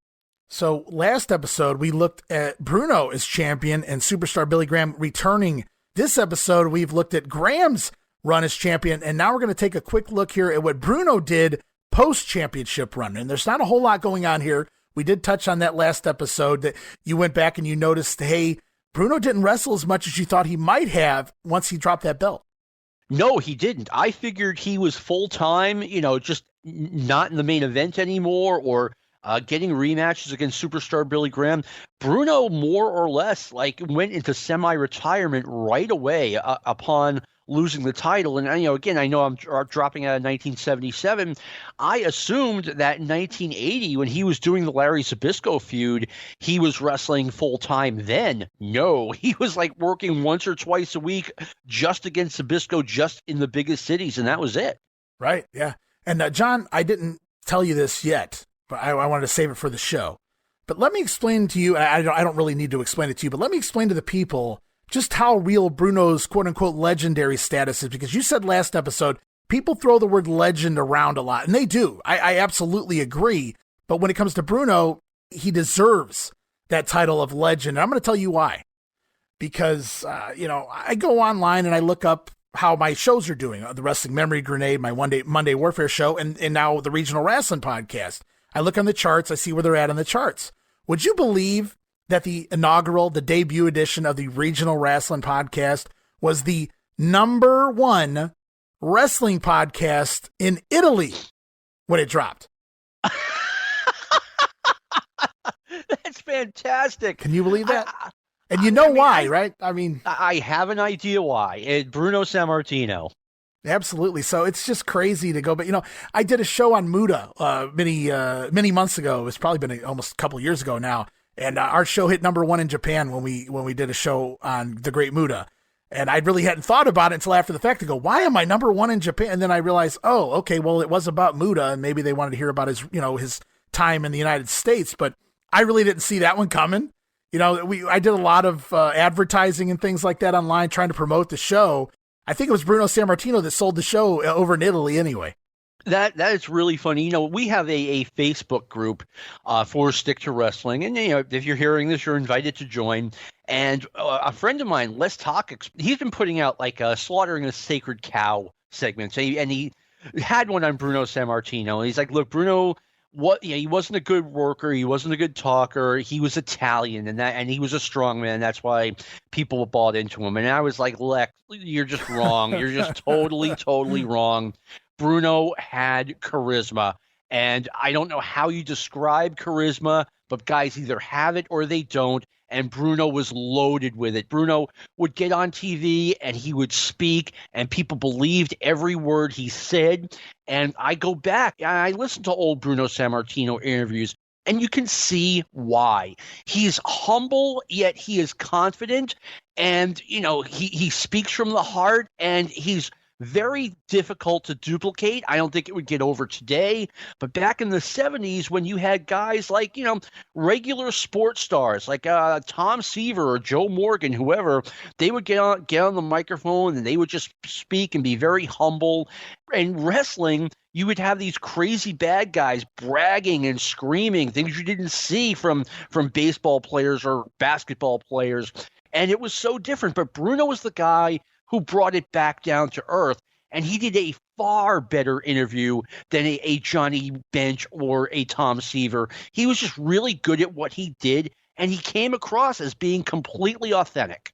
So last episode, we looked at Bruno as champion and Superstar Billy Graham returning. This episode, we've looked at Graham's run as champion, and now we're going to take a quick look here at what Bruno did post-championship run. And there's not a whole lot going on here. We did touch on that last episode that you went back and you noticed, hey, Bruno didn't wrestle as much as you thought he might have once he dropped that belt. No, he didn't. I figured he was full-time, just not in the main event anymore or getting rematches against Superstar Billy Graham. Bruno more or less went into semi-retirement right away upon losing the title. And, again, I know I'm dropping out of 1977. I assumed that in 1980, when he was doing the Larry Zbyszko feud, he was wrestling full time then. No, he was like working once or twice a week just against Zbyszko, just in the biggest cities, and that was it. Right, yeah. And John, I didn't tell you this yet, but I wanted to save it for the show. But let me explain to you, I don't really need to explain it to you, but let me explain to the people just how real Bruno's quote-unquote legendary status is, because you said last episode, people throw the word legend around a lot, and they do. I absolutely agree. But when it comes to Bruno, he deserves that title of legend. And I'm going to tell you why. Because, I go online and I look up how my shows are doing. The Wrestling Memory Grenade, my Monday Warfare show, and now the Regional Rasslin podcast. I look on the charts. I see where they're at on the charts. Would you believe that the debut edition of the Regional Rasslin podcast was the #1 wrestling podcast in Italy when it dropped? That's fantastic. Can you believe that? And you know why, right? I have an idea why. Bruno Sammartino. Absolutely. So it's just crazy to go. But, I did a show on Muda many months ago. It's probably been almost a couple years ago now. And our show hit #1 in Japan when we did a show on the Great Muda. And I really hadn't thought about it until after the fact to go, why am I #1 in Japan? And then I realized, oh, okay, well, it was about Muda, and maybe they wanted to hear about his time in the United States. But I really didn't see that one coming. I did a lot of advertising and things like that online trying to promote the show. I think it was Bruno Sammartino that sold the show over in Italy anyway. That is really funny. We have a Facebook group for Stick to Wrestling. And, if you're hearing this, you're invited to join. And a friend of mine, Les Talk, he's been putting out like Slaughtering a Sacred Cow segments. And he had one on Bruno Sammartino. And he's like, look, Bruno, he wasn't a good worker. He wasn't a good talker. He was Italian and he was a strong man. That's why people bought into him. And I was like, Lex, you're just wrong. You're just totally wrong. Bruno had charisma, and I don't know how you describe charisma, but guys either have it or they don't, and Bruno was loaded with it. Bruno would get on TV, and he would speak, and people believed every word he said, and I go back, and I listen to old Bruno Sammartino interviews, and you can see why. He's humble, yet he is confident, and, he speaks from the heart, and he's very difficult to duplicate. I don't think it would get over today, but back in the 70s when you had guys like, regular sports stars like Tom Seaver or Joe Morgan, whoever, they would get on the microphone and they would just speak and be very humble. In wrestling, you would have these crazy bad guys bragging and screaming, things you didn't see from baseball players or basketball players. And it was so different. But Bruno was the guy who brought it back down to earth. And he did a far better interview than a Johnny Bench or a Tom Seaver. He was just really good at what he did, and he came across as being completely authentic.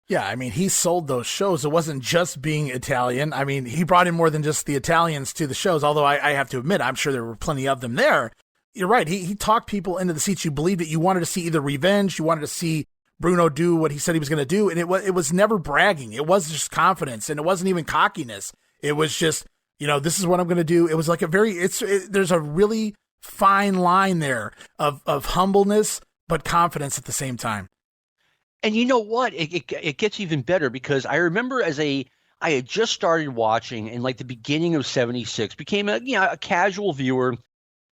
Yeah, he sold those shows. It wasn't just being Italian. He brought in more than just the Italians to the shows, although I have to admit, I'm sure there were plenty of them there. You're right. He talked people into the seats. You believed it. You wanted to see either revenge. You wanted to see Bruno do what he said he was going to do. And it was never bragging. It was just confidence, and it wasn't even cockiness. It was just, this is what I'm going to do. It was like there's a really fine line there of humbleness, but confidence at the same time. And you know what? It gets even better because I remember I had just started watching in like the beginning of 76, became a casual viewer.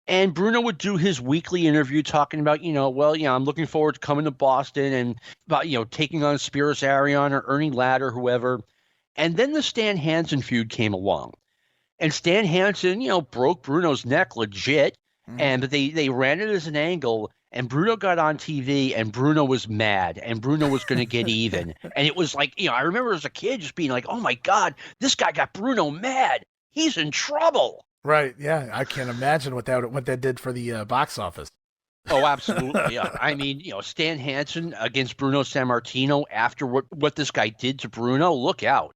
And Bruno would do his weekly interview talking about, I'm looking forward to coming to Boston and about, taking on Spiros Arion or Ernie Ladd or whoever. And then the Stan Hansen feud came along. And Stan Hansen, broke Bruno's neck legit. But they ran it as an angle. And Bruno got on TV and Bruno was mad and Bruno was going to get even. And it was like, I remember as a kid just being like, oh my God, this guy got Bruno mad. He's in trouble. Right. Yeah. I can't imagine what that did for the box office. Oh, absolutely. Yeah. Stan Hansen against Bruno Sammartino after what this guy did to Bruno, look out.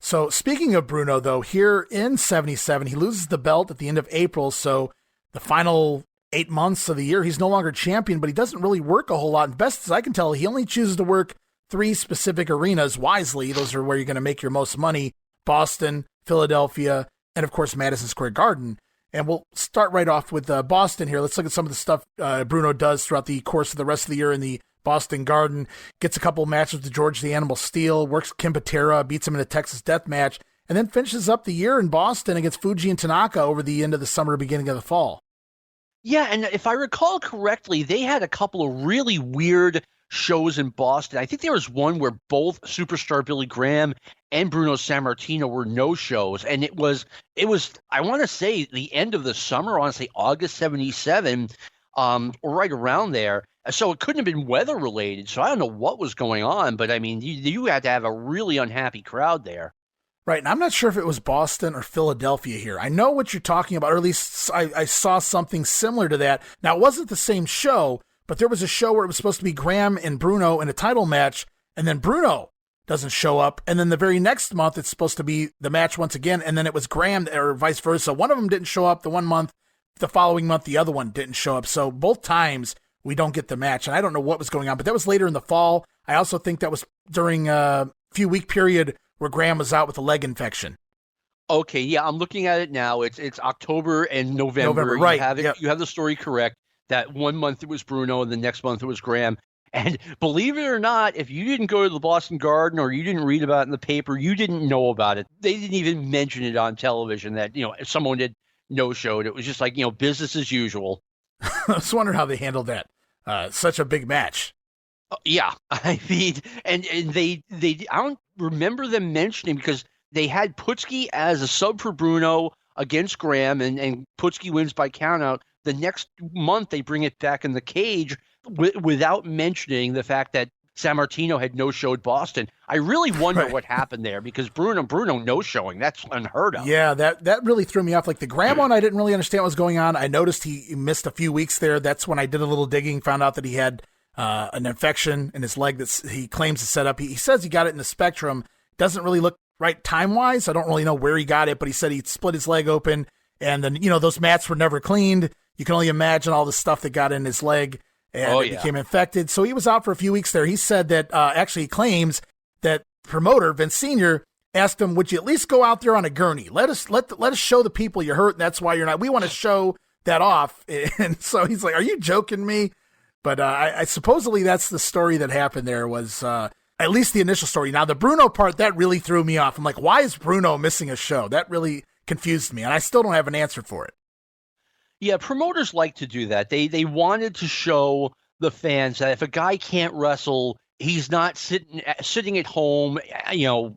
So speaking of Bruno, though, here in 77, he loses the belt at the end of April. So the final 8 months of the year, he's no longer champion, but he doesn't really work a whole lot. And best as I can tell, he only chooses to work three specific arenas wisely. Those are where you're going to make your most money: Boston, Philadelphia, and of course Madison Square Garden. And we'll start right off with Boston here. Let's look at some of the stuff Bruno does throughout the course of the rest of the year in the Boston Garden. Gets a couple matches with George the Animal Steele, works Kim Patera, beats him in a Texas death match, and then finishes up the year in Boston against Fuji and Tanaka over the end of the summer, beginning of the fall. Yeah, and if I recall correctly, they had a couple of really weird shows in Boston. I think there was one where both Superstar Billy Graham and Bruno Sammartino were no-shows, and it was I want to say the end of the summer, I want to say August 77, or right around there. So it couldn't have been weather-related, so I don't know what was going on, but I mean, you had to have a really unhappy crowd there. Right, and I'm not sure if it was Boston or Philadelphia here. I know what you're talking about, or at least I saw something similar to that. Now, it wasn't the same show, but there was a show where it was supposed to be Graham and Bruno in a title match, and then Bruno doesn't show up, and then the very next month it's supposed to be the match once again, and then it was Graham, or vice versa. One of them didn't show up the one month, the following month the other one didn't show up, so both times we don't get the match, and I don't know what was going on, but that was later in the fall. I also think that was during a few-week period where Graham was out with a leg infection. Okay, yeah, I'm looking at it now. It's October and November. Right. You have the story correct. That one month it was Bruno, and the next month it was Graham. And believe it or not, if you didn't go to the Boston Garden or you didn't read about it in the paper, you didn't know about it. They didn't even mention it on television that, if someone had no-showed. It was just like, business as usual. I was wondering how they handled that. Such a big match. Yeah, I mean, and they I don't remember them mentioning, because they had Putski as a sub for Bruno against Graham, and Putski wins by countout. The next month they bring it back in the cage without mentioning the fact that Sammartino had no-showed Boston. I really wonder what happened there, because Bruno no-showing, that's unheard of. Yeah, that really threw me off. Like the Graham one, I didn't really understand what was going on. I noticed he missed a few weeks there. That's when I did a little digging, found out that he had an infection in his leg that he claims to set up. He says he got it in the Spectrum. Doesn't really look right time-wise. I don't really know where he got it, but he said he split his leg open, and then, those mats were never cleaned. You can only imagine all the stuff that got in his leg, and it became infected. So he was out for a few weeks there. He said that, actually he claims that promoter, Vince Sr., asked him, would you at least go out there on a gurney? Let us show the people you're hurt, and that's why you're not. We want to show that off. And so he's like, are you joking me? But I supposedly that's the story that happened there, was at least the initial story. Now, the Bruno part, that really threw me off. I'm like, why is Bruno missing a show? That really confused me, and I still don't have an answer for it. Yeah, promoters like to do that. They wanted to show the fans that if a guy can't wrestle, he's not sitting at home,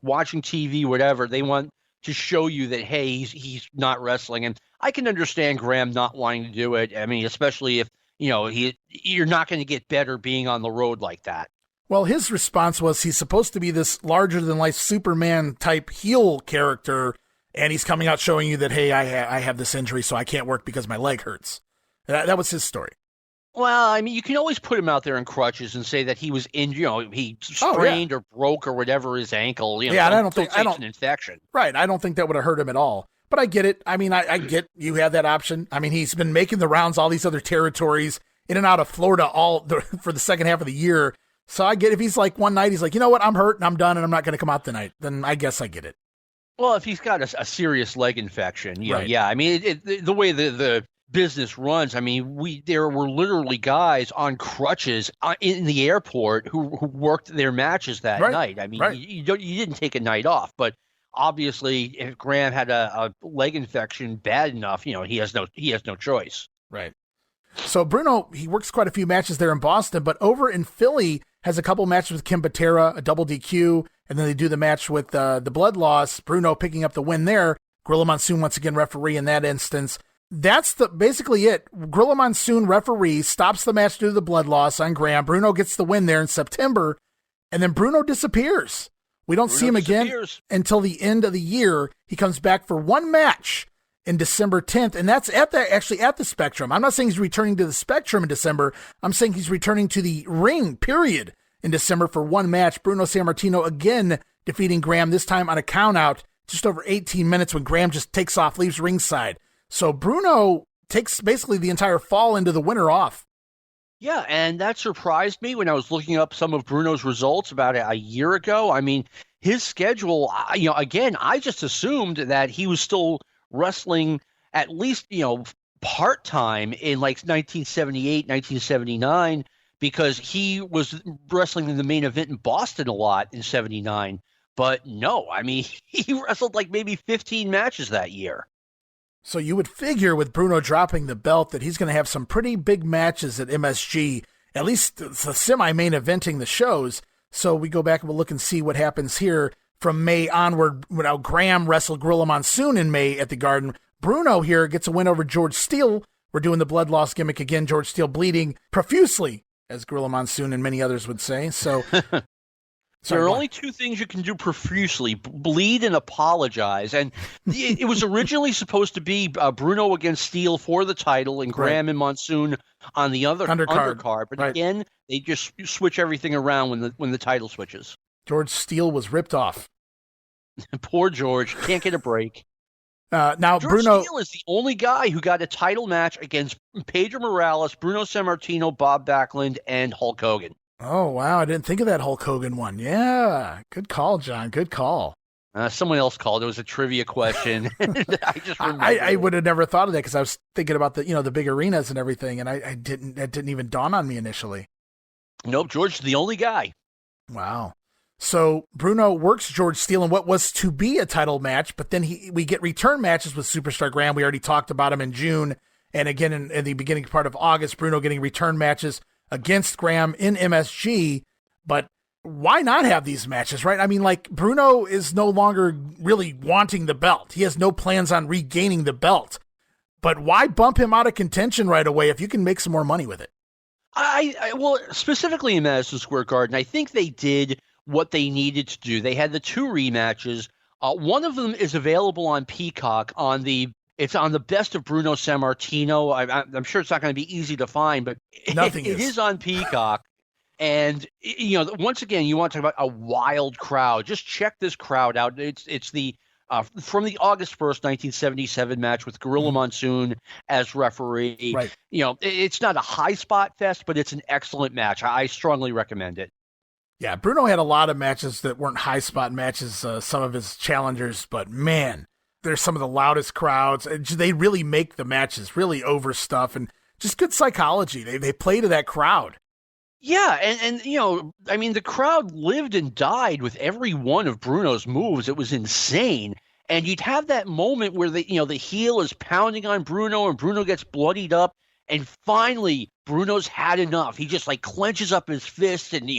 watching TV, whatever. They want to show you that, hey, he's not wrestling. And I can understand Graham not wanting to do it. I mean, especially if, you're not going to get better being on the road like that. Well, his response was he's supposed to be this larger-than-life Superman-type heel character, and he's coming out showing you that, hey, I have this injury, so I can't work because my leg hurts. That was his story. Well, I mean, you can always put him out there in crutches and say that he was injured, he sprained or broke or whatever his ankle. And I don't think an infection. Right, I don't think that would have hurt him at all. But I get it. I mean, I get you have that option. I mean, he's been making the rounds, all these other territories, in and out of Florida for the second half of the year. So I get if he's like one night, he's like, you know what, I'm hurt and I'm done and I'm not going to come out tonight. Then I guess I get it. Well, if he's got a serious leg infection, right. Yeah. I mean, the way the business runs, I mean, there were literally guys on crutches in the airport who worked their matches that night. I mean, you didn't take a night off, but obviously, if Graham had a leg infection bad enough, he has no choice. Right. So Bruno, he works quite a few matches there in Boston, but over in Philly has a couple matches with Kim Patera, a double DQ, and then they do the match with the Blood Loss. Bruno picking up the win there. Gorilla Monsoon once again referee in that instance. That's basically it. Gorilla Monsoon referee stops the match due to the Blood Loss on Graham. Bruno gets the win there in September, and then Bruno disappears. We don't see him again until the end of the year. He comes back for one match in December 10th, and that's at the Spectrum. I'm not saying he's returning to the Spectrum in December. I'm saying he's returning to the ring, period, in December for one match. Bruno Sammartino again defeating Graham, this time on a countout, just over 18 minutes when Graham just takes off, leaves ringside. So Bruno takes basically the entire fall into the winter off. Yeah, and that surprised me when I was looking up some of Bruno's results about a year ago. I mean, his schedule, again, I just assumed that he was still wrestling at least, part-time in like 1978, 1979, because he was wrestling in the main event in Boston a lot in 79. But no, I mean, he wrestled like maybe 15 matches that year. So you would figure with Bruno dropping the belt that he's going to have some pretty big matches at MSG, at least the semi-main eventing the shows. So we go back and we'll look and see what happens here from May onward. Now Graham wrestled Gorilla Monsoon in May at the Garden. Bruno here gets a win over George Steele. We're doing the blood loss gimmick again. George Steele bleeding profusely, as Gorilla Monsoon and many others would say. So there are only two things you can do profusely: bleed and apologize. And it was originally supposed to be Bruno against Steele for the title, and Graham and Monsoon on the other undercard. But again, they just switch everything around when the title switches. George Steele was ripped off. Poor George, can't get a break. Now George Bruno Steele is the only guy who got a title match against Pedro Morales, Bruno Sammartino, Bob Backlund, and Hulk Hogan. Oh, wow. I didn't think of that Hulk Hogan one. Yeah. Good call, John. Good call. Someone else called. It was a trivia question. I would have never thought of that because I was thinking about the big arenas and everything, and that didn't even dawn on me initially. Nope, George is the only guy. Wow. So Bruno works George Steele in what was to be a title match, but then we get return matches with Superstar Graham. We already talked about him in June, and again in the beginning part of August, Bruno getting return matches against Graham in MSG. But why not have these matches, right? I mean, like, Bruno is no longer really wanting the belt. He has no plans on regaining the belt. But why bump him out of contention right away if you can make some more money with it? Well, specifically in Madison Square Garden, I think they did what they needed to do. They had the two rematches. One of them is available on Peacock it's on the Best of Bruno Sammartino. I'm sure it's not going to be easy to find, but it is on Peacock. And, once again, you want to talk about a wild crowd. Just check this crowd out. It's the from the August 1st, 1977 match with Gorilla Monsoon as referee. Right. It's not a high spot fest, but it's an excellent match. I strongly recommend it. Yeah, Bruno had a lot of matches that weren't high spot matches, some of his challengers, but man, there's some of the loudest crowds. They really make the matches really over stuff and just good psychology. They play to that crowd. Yeah, and the crowd lived and died with every one of Bruno's moves. It was insane. And you'd have that moment where the heel is pounding on Bruno and Bruno gets bloodied up, and finally Bruno's had enough. He just clenches up his fist and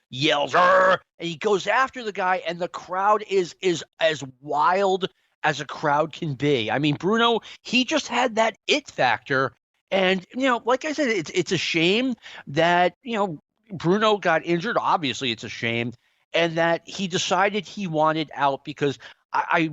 yells, "Arr!" and he goes after the guy, and the crowd is as wild as a crowd can be. I mean, Bruno, he just had that it factor. And, like I said, it's a shame that, Bruno got injured. Obviously, it's a shame. And that he decided he wanted out, because I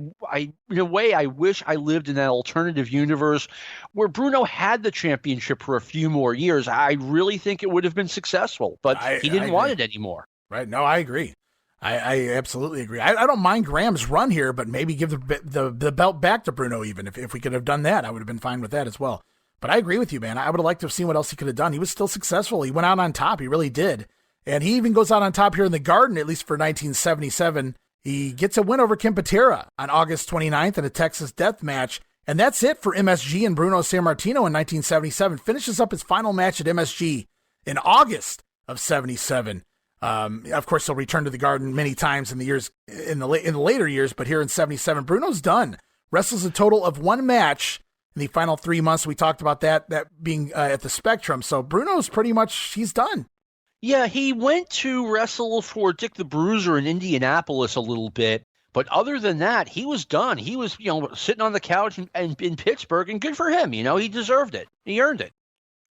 in a way, I wish I lived in that alternative universe where Bruno had the championship for a few more years. I really think it would have been successful, but he didn't want it anymore. Right. No, I agree. I absolutely agree. I don't mind Graham's run here, but maybe give the belt back to Bruno even. If we could have done that, I would have been fine with that as well. But I agree with you, man. I would have liked to have seen what else he could have done. He was still successful. He went out on top. He really did. And he even goes out on top here in the Garden, at least for 1977. He gets a win over Ken Patera on August 29th in a Texas death match. And that's it for MSG and Bruno Sammartino in 1977. Finishes up his final match at MSG in August of 77. Of course, he'll return to the Garden many times in the later years, but here in 77, Bruno's done. Wrestles a total of one match in the final 3 months. We talked about that being at the Spectrum. So Bruno's pretty much, he's done. Yeah, he went to wrestle for Dick the Bruiser in Indianapolis a little bit, but other than that, he was done. He was, sitting on the couch in Pittsburgh, and good for him. He deserved it. He earned it.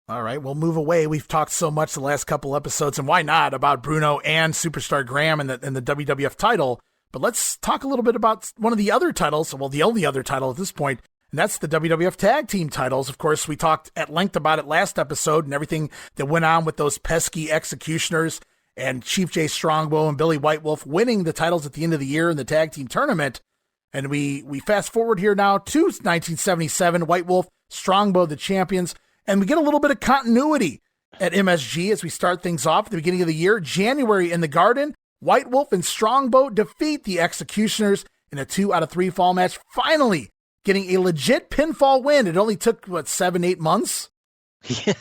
All right, we'll move away. We've talked so much the last couple episodes, and why not, about Bruno and Superstar Graham and the WWF title. But let's talk a little bit about one of the other titles, well, the only other title at this point, and that's the WWF Tag Team titles. Of course, we talked at length about it last episode and everything that went on with those pesky executioners and Chief Jay Strongbow and Billy White Wolf winning the titles at the end of the year in the tag team tournament. And we fast forward here now to 1977, White Wolf, Strongbow, the champions. And we get a little bit of continuity at MSG as we start things off at the beginning of the year. January in the Garden, White Wolf and Strongbow defeat the Executioners in a 2 out of 3 fall match, finally getting a legit pinfall win. It only took, 7-8 months? Yeah.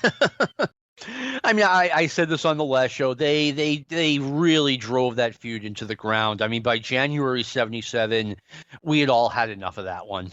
I mean, I said this on the last show. They really drove that feud into the ground. I mean, by January 77, we had all had enough of that one.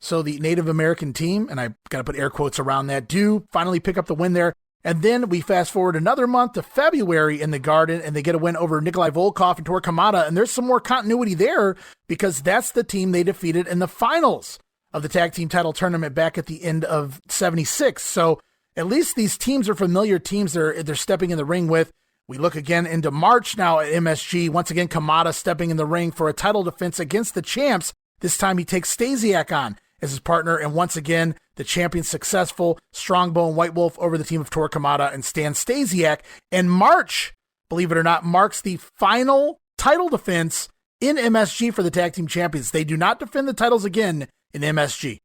So the Native American team, and I got to put air quotes around that, do finally pick up the win there. And then we fast forward another month to February in the Garden, and they get a win over Nikolai Volkov and Torquemada. And there's some more continuity there because that's the team they defeated in the finals of the tag team title tournament back at the end of 76. So at least these teams are familiar teams they're stepping in the ring with. We look again into March now at MSG. Once again, Kamada stepping in the ring for a title defense against the champs. This time he takes Stasiak on as his partner, and once again, the champion successful, Strongbow and White Wolf over the team of Torquemada and Stan Stasiak. And March, believe it or not, marks the final title defense in MSG for the tag team champions. They do not defend the titles again in MSG.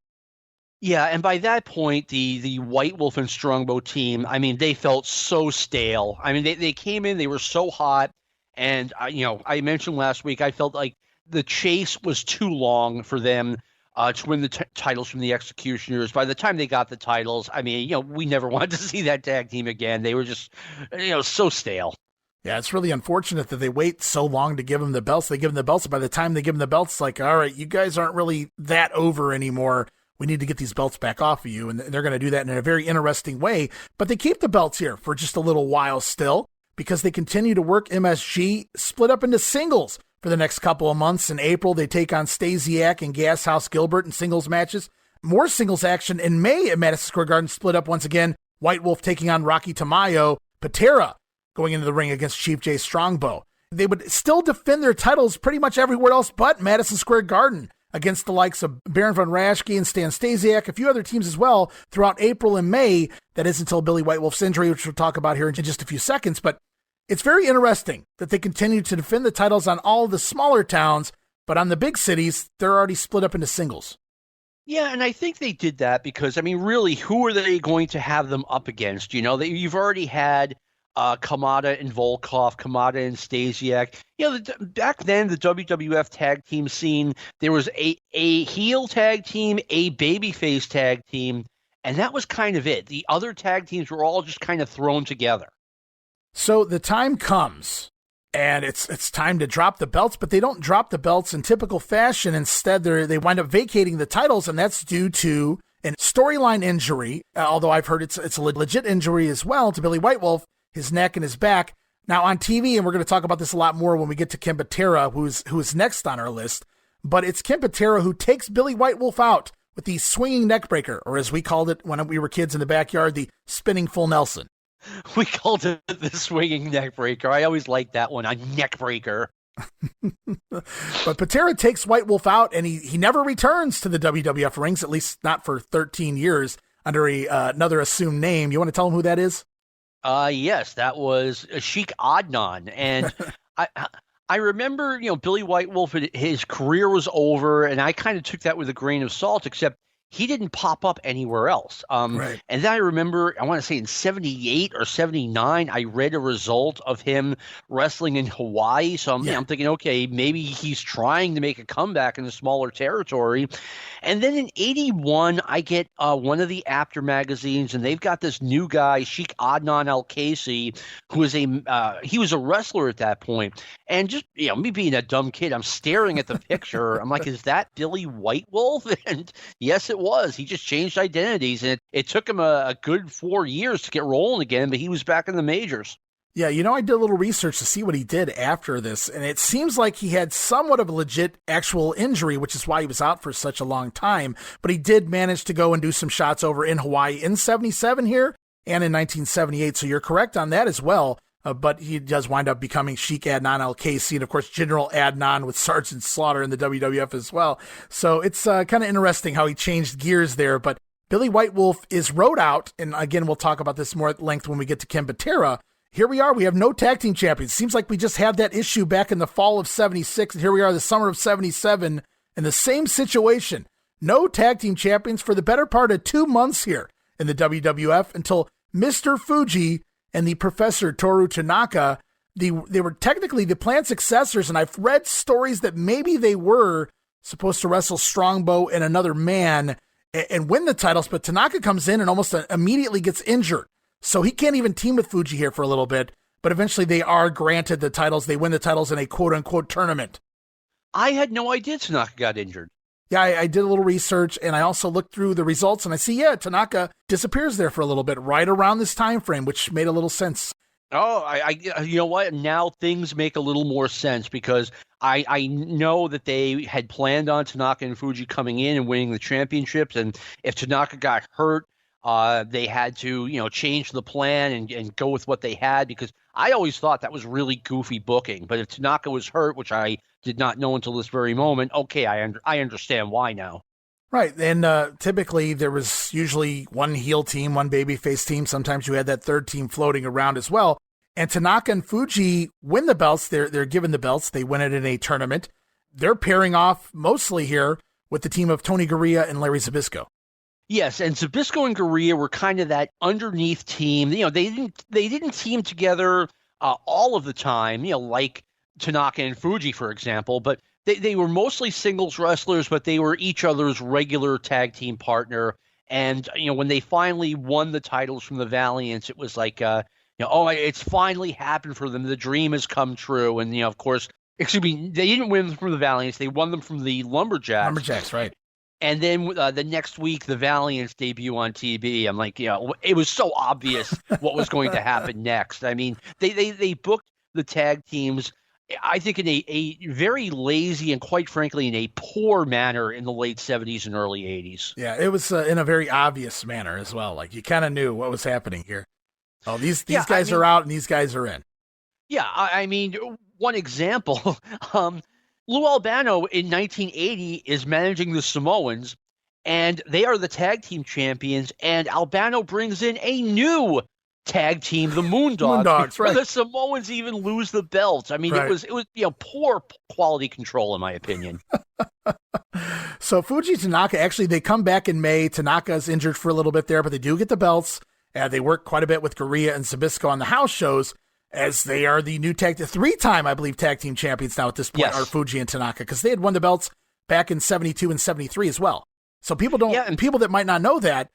Yeah, and by that point, the White Wolf and Strongbow team, I mean, they felt so stale. I mean, they came in, they were so hot, and I mentioned last week, I felt like the chase was too long for them to win the titles from the Executioners. By the time they got the titles, I mean, we never wanted to see that tag team again. They were just, so stale. Yeah, it's really unfortunate that they wait so long to give them the belts. They give them the belts, and by the time they give them the belts, it's like, all right, you guys aren't really that over anymore. We need to get these belts back off of you, and they're going to do that in a very interesting way. But they keep the belts here for just a little while still because they continue to work MSG, split up into singles for the next couple of months. In April, they take on Stasiak and Gashouse Gilbert in singles matches. More singles action in May at Madison Square Garden, split up once again. White Wolf taking on Rocky Tamayo. Patera going into the ring against Chief J Strongbow. They would still defend their titles pretty much everywhere else but Madison Square Garden against the likes of Baron von Raschke and Stan Stasiak, a few other teams as well throughout April and May. That is until Billy White Wolf's injury, which we'll talk about here in just a few seconds. But it's very interesting that they continue to defend the titles on all of the smaller towns, but on the big cities, they're already split up into singles. Yeah, and I think they did that because, I mean, really, who are they going to have them up against? You've already had Kamada and Volkov, Kamada and Stasiak. Back then, the WWF tag team scene, there was a heel tag team, a babyface tag team, and that was kind of it. The other tag teams were all just kind of thrown together. So the time comes, and it's time to drop the belts, but they don't drop the belts in typical fashion. Instead, they wind up vacating the titles, and that's due to a storyline injury, although I've heard it's a legit injury as well to Billy White Wolf, his neck and his back. Now on TV, and we're going to talk about this a lot more when we get to Ken Patera, who is next on our list, but it's Ken Patera who takes Billy White Wolf out with the swinging neck breaker, or as we called it when we were kids in the backyard, the spinning full Nelson. We called it the swinging neck breaker. I always liked that one, a neck breaker. But Patera takes White Wolf out, and he never returns to the WWF rings, at least not for 13 years, under another assumed name. You want to tell him who that is? Yes, that was Sheik Adnan. And I remember, Billy White Wolf, his career was over, and I kind of took that with a grain of salt, except he didn't pop up anywhere else. Right. And then I remember, I want to say in 78 or 79, I read a result of him wrestling in Hawaii. So I'm thinking, okay, maybe he's trying to make a comeback in a smaller territory. And then in 81, I get one of the After magazines, and they've got this new guy, Sheik Adnan Al-Kaisi, who is he was a wrestler at that point. And just, me being a dumb kid, I'm staring at the picture. I'm like, is that Billy White Wolf? And yes, it was. He just changed identities, and it took him a good 4 years to get rolling again, but he was back in the majors. Yeah, I did a little research to see what he did after this, and it seems like he had somewhat of a legit actual injury, which is why he was out for such a long time. But he did manage to go and do some shots over in Hawaii in 77 here and in 1978, so you're correct on that as well. But he does wind up becoming Sheik Adnan Al-Kaisi, and of course General Adnan with Sergeant Slaughter in the WWF as well. So it's kind of interesting how he changed gears there. But Billy White Wolf is rode out, and again, we'll talk about this more at length when we get to Ken Patera. Here we are. We have no tag team champions. Seems like we just had that issue back in the fall of 76, and here we are the summer of 77 in the same situation. No tag team champions for the better part of 2 months here in the WWF until Mr. Fuji and the Professor Toru Tanaka. They were technically the planned successors, and I've read stories that maybe they were supposed to wrestle Strongbow and another man and win the titles, but Tanaka comes in and almost immediately gets injured. So he can't even team with Fuji here for a little bit, but eventually they are granted the titles. They win the titles in a quote-unquote tournament. I had no idea Tanaka got injured. Yeah, I did a little research, and I also looked through the results, and I see, Tanaka disappears there for a little bit right around this time frame, which made a little sense. Oh, I you know what? Now things make a little more sense because I know that they had planned on Tanaka and Fuji coming in and winning the championships, and if Tanaka got hurt, they had to, change the plan and go with what they had, because I always thought that was really goofy booking. But if Tanaka was hurt, which I did not know until this very moment, okay, I understand why now. Right, and typically there was usually one heel team, one babyface team. Sometimes you had that third team floating around as well. And Tanaka and Fuji win the belts. They're given the belts. They win it in a tournament. They're pairing off mostly here with the team of Tony Gurria and Larry Zbyszko. Yes, and Zbyszko and Gurria were kind of that underneath team. They didn't team together all of the time, like Tanaka and Fuji, for example, but they were mostly singles wrestlers, but they were each other's regular tag team partner. And, when they finally won the titles from the Valiants, it was like, it's finally happened for them. The dream has come true. And, of course, they didn't win them from the Valiants. They won them from the Lumberjacks. Lumberjacks, right. And then the next week, the Valiants debut on TV. I'm like, it was so obvious what was going to happen next. I mean, they booked the tag teams, I think, in a very lazy and, quite frankly, in a poor manner in the late 70s and early 80s. Yeah, it was in a very obvious manner as well. Like, you kind of knew what was happening here. Oh, these guys are out and these guys are in. Yeah, I mean, one example, Lou Albano in 1980 is managing the Samoans, and they are the tag team champions, and Albano brings in a new tag team, the Moondogs, right. The Samoans even lose the belts. I mean, right. it was poor quality control, in my opinion. So Fuji Tanaka, actually, they come back in May. Tanaka's injured for a little bit there, but they do get the belts. They work quite a bit with Gurria and Zbyszko on the house shows, as they are the new three-time, I believe, tag team champions now at this point, are Fuji and Tanaka, because they had won the belts back in 72 and 73 as well. So people people that might not know that,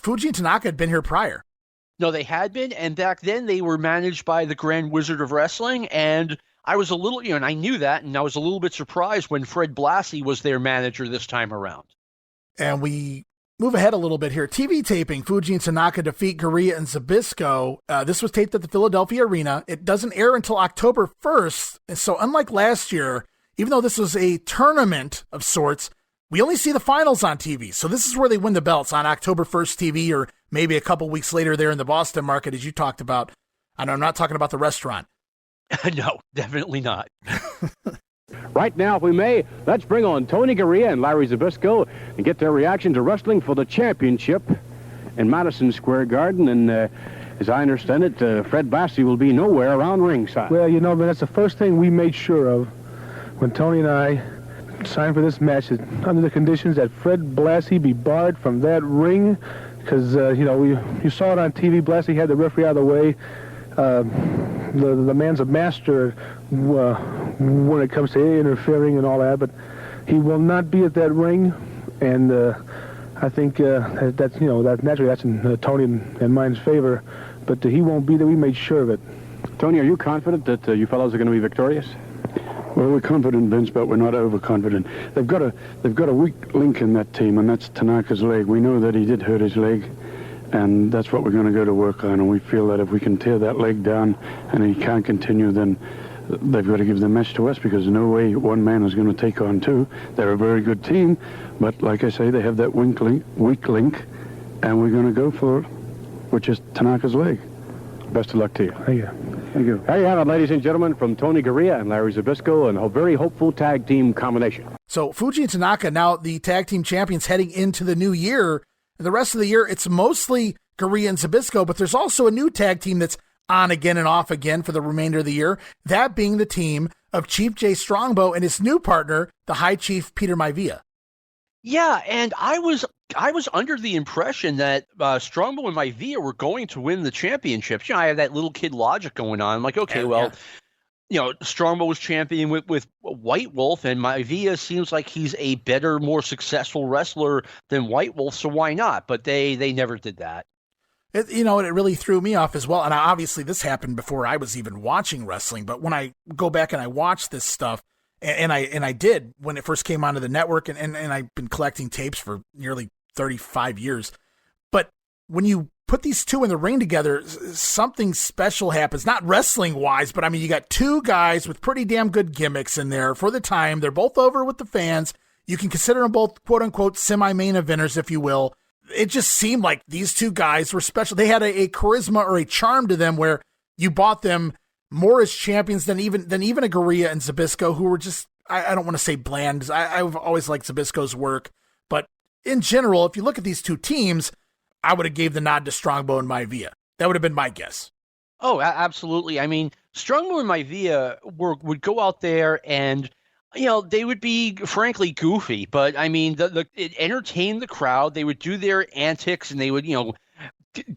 Fuji and Tanaka had been here prior. No, they had been, and back then they were managed by the Grand Wizard of Wrestling, and I was a little, and I knew that, and I was a little bit surprised when Fred Blassie was their manager this time around. And we move ahead a little bit here. TV taping, Fuji and Tanaka defeat Gurria and Zbyszko. This was taped at the Philadelphia Arena. It doesn't air until October 1st, and so unlike last year, even though this was a tournament of sorts, we only see the finals on TV. So this is where they win the belts, on October 1st TV, or maybe a couple weeks later there in the Boston market, as you talked about. And I'm not talking about the restaurant. No, definitely not. Right now, if we may, let's bring on Tony Gurria and Larry Zbyszko and get their reaction to wrestling for the championship in Madison Square Garden. And as I understand it, Fred Blassie will be nowhere around ringside. Well, but that's the first thing we made sure of when Tony and I signed for this match, is under the conditions that Fred Blassie be barred from that ring, because, you saw it on TV. Blassie had the referee out of the way. The man's a master when it comes to interfering and all that, but he will not be at that ring, and I think that's naturally that's in Tony and mine's favor, but he won't be there. We made sure of it. Tony, are you confident that you fellows are going to be victorious? Well, we're confident, Vince, but we're not overconfident. They've got a weak link in that team, and that's Tanaka's leg. We know that he did hurt his leg, and that's what we're going to go to work on. And we feel that if we can tear that leg down and he can't continue, then they've got to give the match to us, because no way one man is going to take on two. They're a very good team, but like I say, they have that weak link, and we're going to go for it, which is Tanaka's leg. Best of luck to you. Thank you. Thank you. There you have it, ladies and gentlemen, from Tony Gurria and Larry Zbyszko, and a very hopeful tag team combination. So Fuji and Tanaka now the tag team champions heading into the new year. And the rest of the year, it's mostly Gurria and Zbyszko, but there's also a new tag team that's on again and off again for the remainder of the year, that being the team of Chief Jay Strongbow and his new partner, the High Chief Peter Maivia. Yeah, and I was I was under the impression that Strongbow and Maivia were going to win the championships. I have that little kid logic going on. I'm like, okay, Strongbow was champion with White Wolf, and Maivia seems like he's a better, more successful wrestler than White Wolf, so why not? But they never did that. It really threw me off as well. And obviously this happened before I was even watching wrestling. But when I go back and I watch this stuff, and I did when it first came onto the network, and I've been collecting tapes for nearly 35 years. But when you put these two in the ring together, something special happens. Not wrestling-wise, but I mean, you got two guys with pretty damn good gimmicks in there for the time. They're both over with the fans. You can consider them both, quote-unquote, semi-main eventers, if you will. It just seemed like these two guys were special. They had a charisma or a charm to them where you bought them more as champions than even a Gurria and Zbyszko, who were just, I don't want to say bland. I've always liked Zbyszko's work. But in general, if you look at these two teams, I would have gave the nod to Strongbow and Maivia. That would have been my guess. Oh, absolutely. I mean, Strongbow and Maivia would go out there and, they would be, frankly, goofy. But, I mean, it entertained the crowd. They would do their antics, and they would,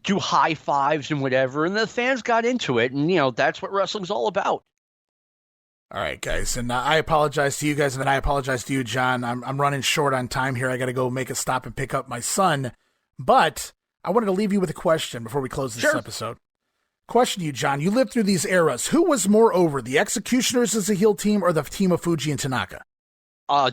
do high fives and whatever. And the fans got into it. And, that's what wrestling's all about. All right, guys. And I apologize to you guys, and then I apologize to you, John. I'm running short on time here. I got to go make a stop and pick up my son. But I wanted to leave you with a question before we close this episode. Question to you, John. You lived through these eras. Who was more over, the Executioners as a heel team or the team of Fuji and Tanaka?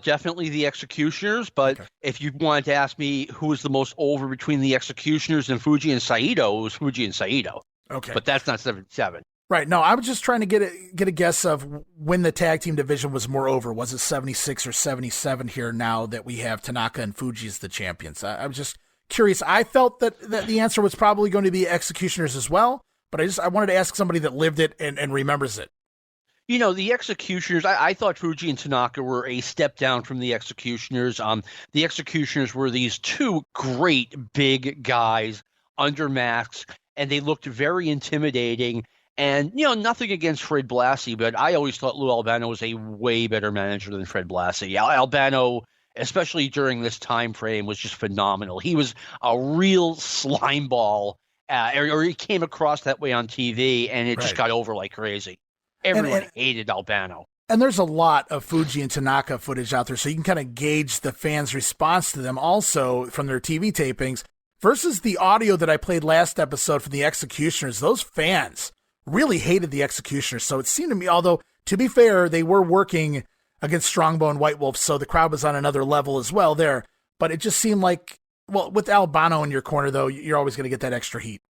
Definitely the Executioners, but if you wanted to ask me who was the most over between the Executioners and Fuji and Saito, it was Fuji and Saito. Okay. But that's not 77. Right. No, I was just trying to get a guess of when the tag team division was more over. Was it 76 or 77 here now that we have Tanaka and Fuji as the champions? I was just curious. I felt that the answer was probably going to be Executioners as well, but I wanted to ask somebody that lived it and remembers it. The Executioners, I thought Fuji and Tanaka were a step down from the Executioners. The Executioners were these two great big guys under masks, and they looked very intimidating. And, nothing against Fred Blassie, but I always thought Lou Albano was a way better manager than Fred Blassie. Albano, especially during this time frame, was just phenomenal. He was a real slime ball, or he came across that way on TV, and it just got over like crazy. Everyone hated Albano. And there's a lot of Fuji and Tanaka footage out there, so you can kind of gauge the fans' response to them also from their TV tapings versus the audio that I played last episode for the Executioners. Those fans really hated the Executioners, so it seemed to me, although, to be fair, they were working against Strongbow and White Wolf, so the crowd was on another level as well there, but it just seemed like, well, with Albano in your corner, though, you're always going to get that extra heat.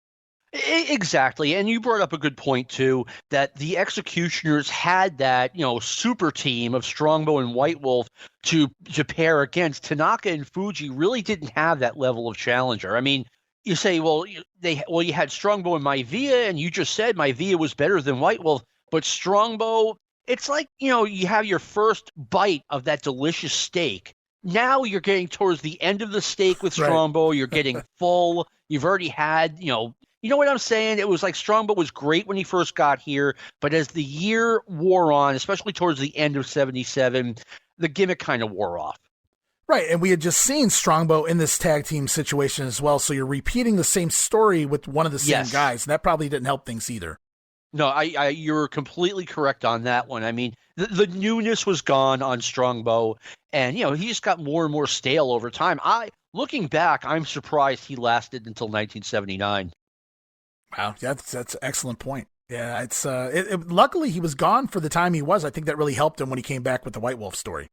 Exactly, and you brought up a good point, too, that the Executioners had that, super team of Strongbow and White Wolf to pair against. Tanaka and Fuji really didn't have that level of challenger. I mean, you say, you had Strongbow and Maivia, and you just said Maivia was better than White Wolf, but Strongbow, it's like, you have your first bite of that delicious steak. Now you're getting towards the end of the steak with Strongbow. You're getting full. You've already had, you know what I'm saying? It was like Strongbow was great when he first got here, but as the year wore on, especially towards the end of 77, the gimmick kind of wore off. Right, and we had just seen Strongbow in this tag team situation as well, so you're repeating the same story with one of the same guys, and that probably didn't help things either. No, you're completely correct on that one. I mean, the newness was gone on Strongbow, and, he just got more and more stale over time. Looking back, I'm surprised he lasted until 1979. Wow, that's an excellent point. Yeah, it's luckily he was gone for the time he was. I think that really helped him when he came back with the White Wolf story.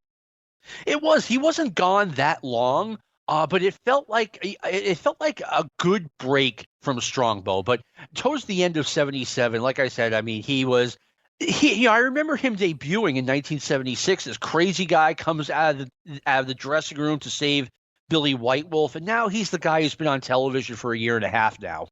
He wasn't gone that long, but it felt like a good break from Strongbow. But towards the end of 77, like I said, I mean, I remember him debuting in 1976. This crazy guy comes out of the dressing room to save Billy White Wolf, and now he's the guy who's been on television for a year and a half now.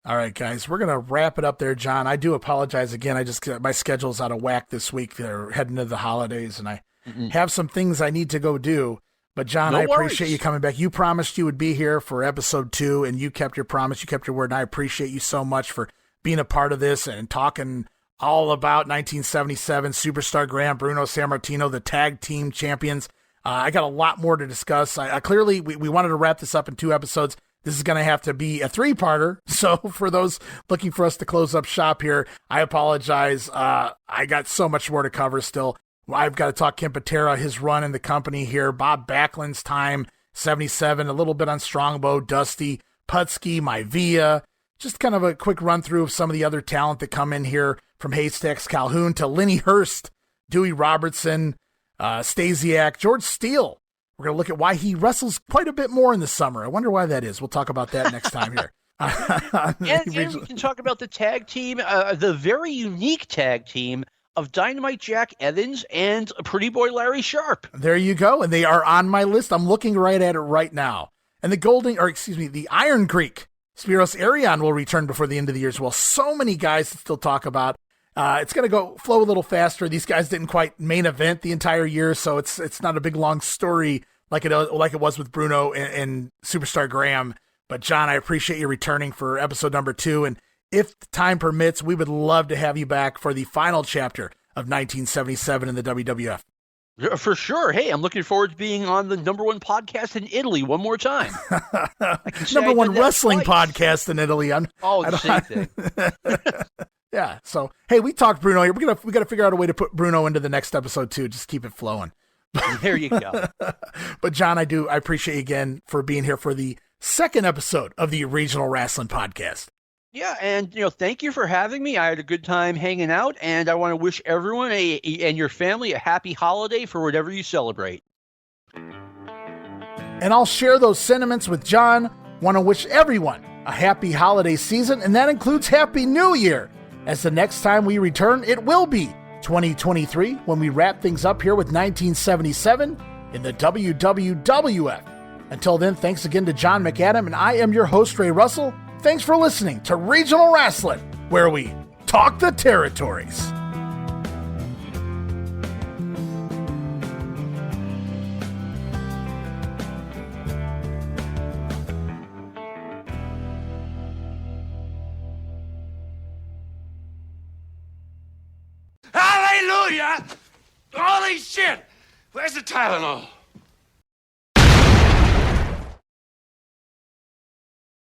All right, guys, we're going to wrap it up there, John. I do apologize again. My schedule's out of whack this week. They're heading into the holidays, and I have some things I need to go do. But, John, I appreciate you coming back. You promised you would be here for episode 2, and you kept your promise. You kept your word, and I appreciate you so much for being a part of this and talking all about 1977 Superstar Graham, Bruno Sammartino, the tag team champions. I got a lot more to discuss. Clearly, we wanted to wrap this up in 2 episodes. This is going to have to be a 3-parter. So for those looking for us to close up shop here, I apologize. I got so much more to cover still. I've got to talk Ken Patera, his run in the company here, Bob Backlund's time, 77, a little bit on Strongbow, Dusty, Putski, Maivia. Just kind of a quick run through of some of the other talent that come in here, from Haystacks Calhoun to Lenny Hurst, Dewey Robertson, Stasiak, George Steele. We're going to look at why he wrestles quite a bit more in the summer. I wonder why that is. We'll talk about that next time here. And we can talk about the tag team, the very unique tag team of Dynamite Jack Evans and Pretty Boy Larry Sharp. There you go. And they are on my list. I'm looking right at it right now. And the Iron Greek, Spiros Arion, will return before the end of the year as well. So many guys to still talk about. It's going to flow a little faster. These guys didn't quite main event the entire year, so it's not a big, long story like it was with Bruno and Superstar Graham. But, John, I appreciate you returning for episode number 2. And if time permits, we would love to have you back for the final chapter of 1977 in the WWF. For sure. Hey, I'm looking forward to being on the #1 podcast in Italy one more time. #1 wrestling podcast in Italy. The same thing. Yeah. So, hey, we talked Bruno here. We got to figure out a way to put Bruno into the next episode too. Just keep it flowing. There you go. But John, I appreciate you again for being here for the 2nd episode of the Regional Rasslin Podcast. Yeah, and thank you for having me. I had a good time hanging out, and I want to wish everyone and your family a happy holiday for whatever you celebrate. And I'll share those sentiments with John. Want to wish everyone a happy holiday season, and that includes Happy New Year, as the next time we return, it will be 2023 when we wrap things up here with 1977 in the WWWF. Until then, thanks again to John McAdam, and I am your host, Ray Russell. Thanks for listening to Regional Rasslin, where we talk the territories. Hallelujah! Holy shit! Where's the Tylenol?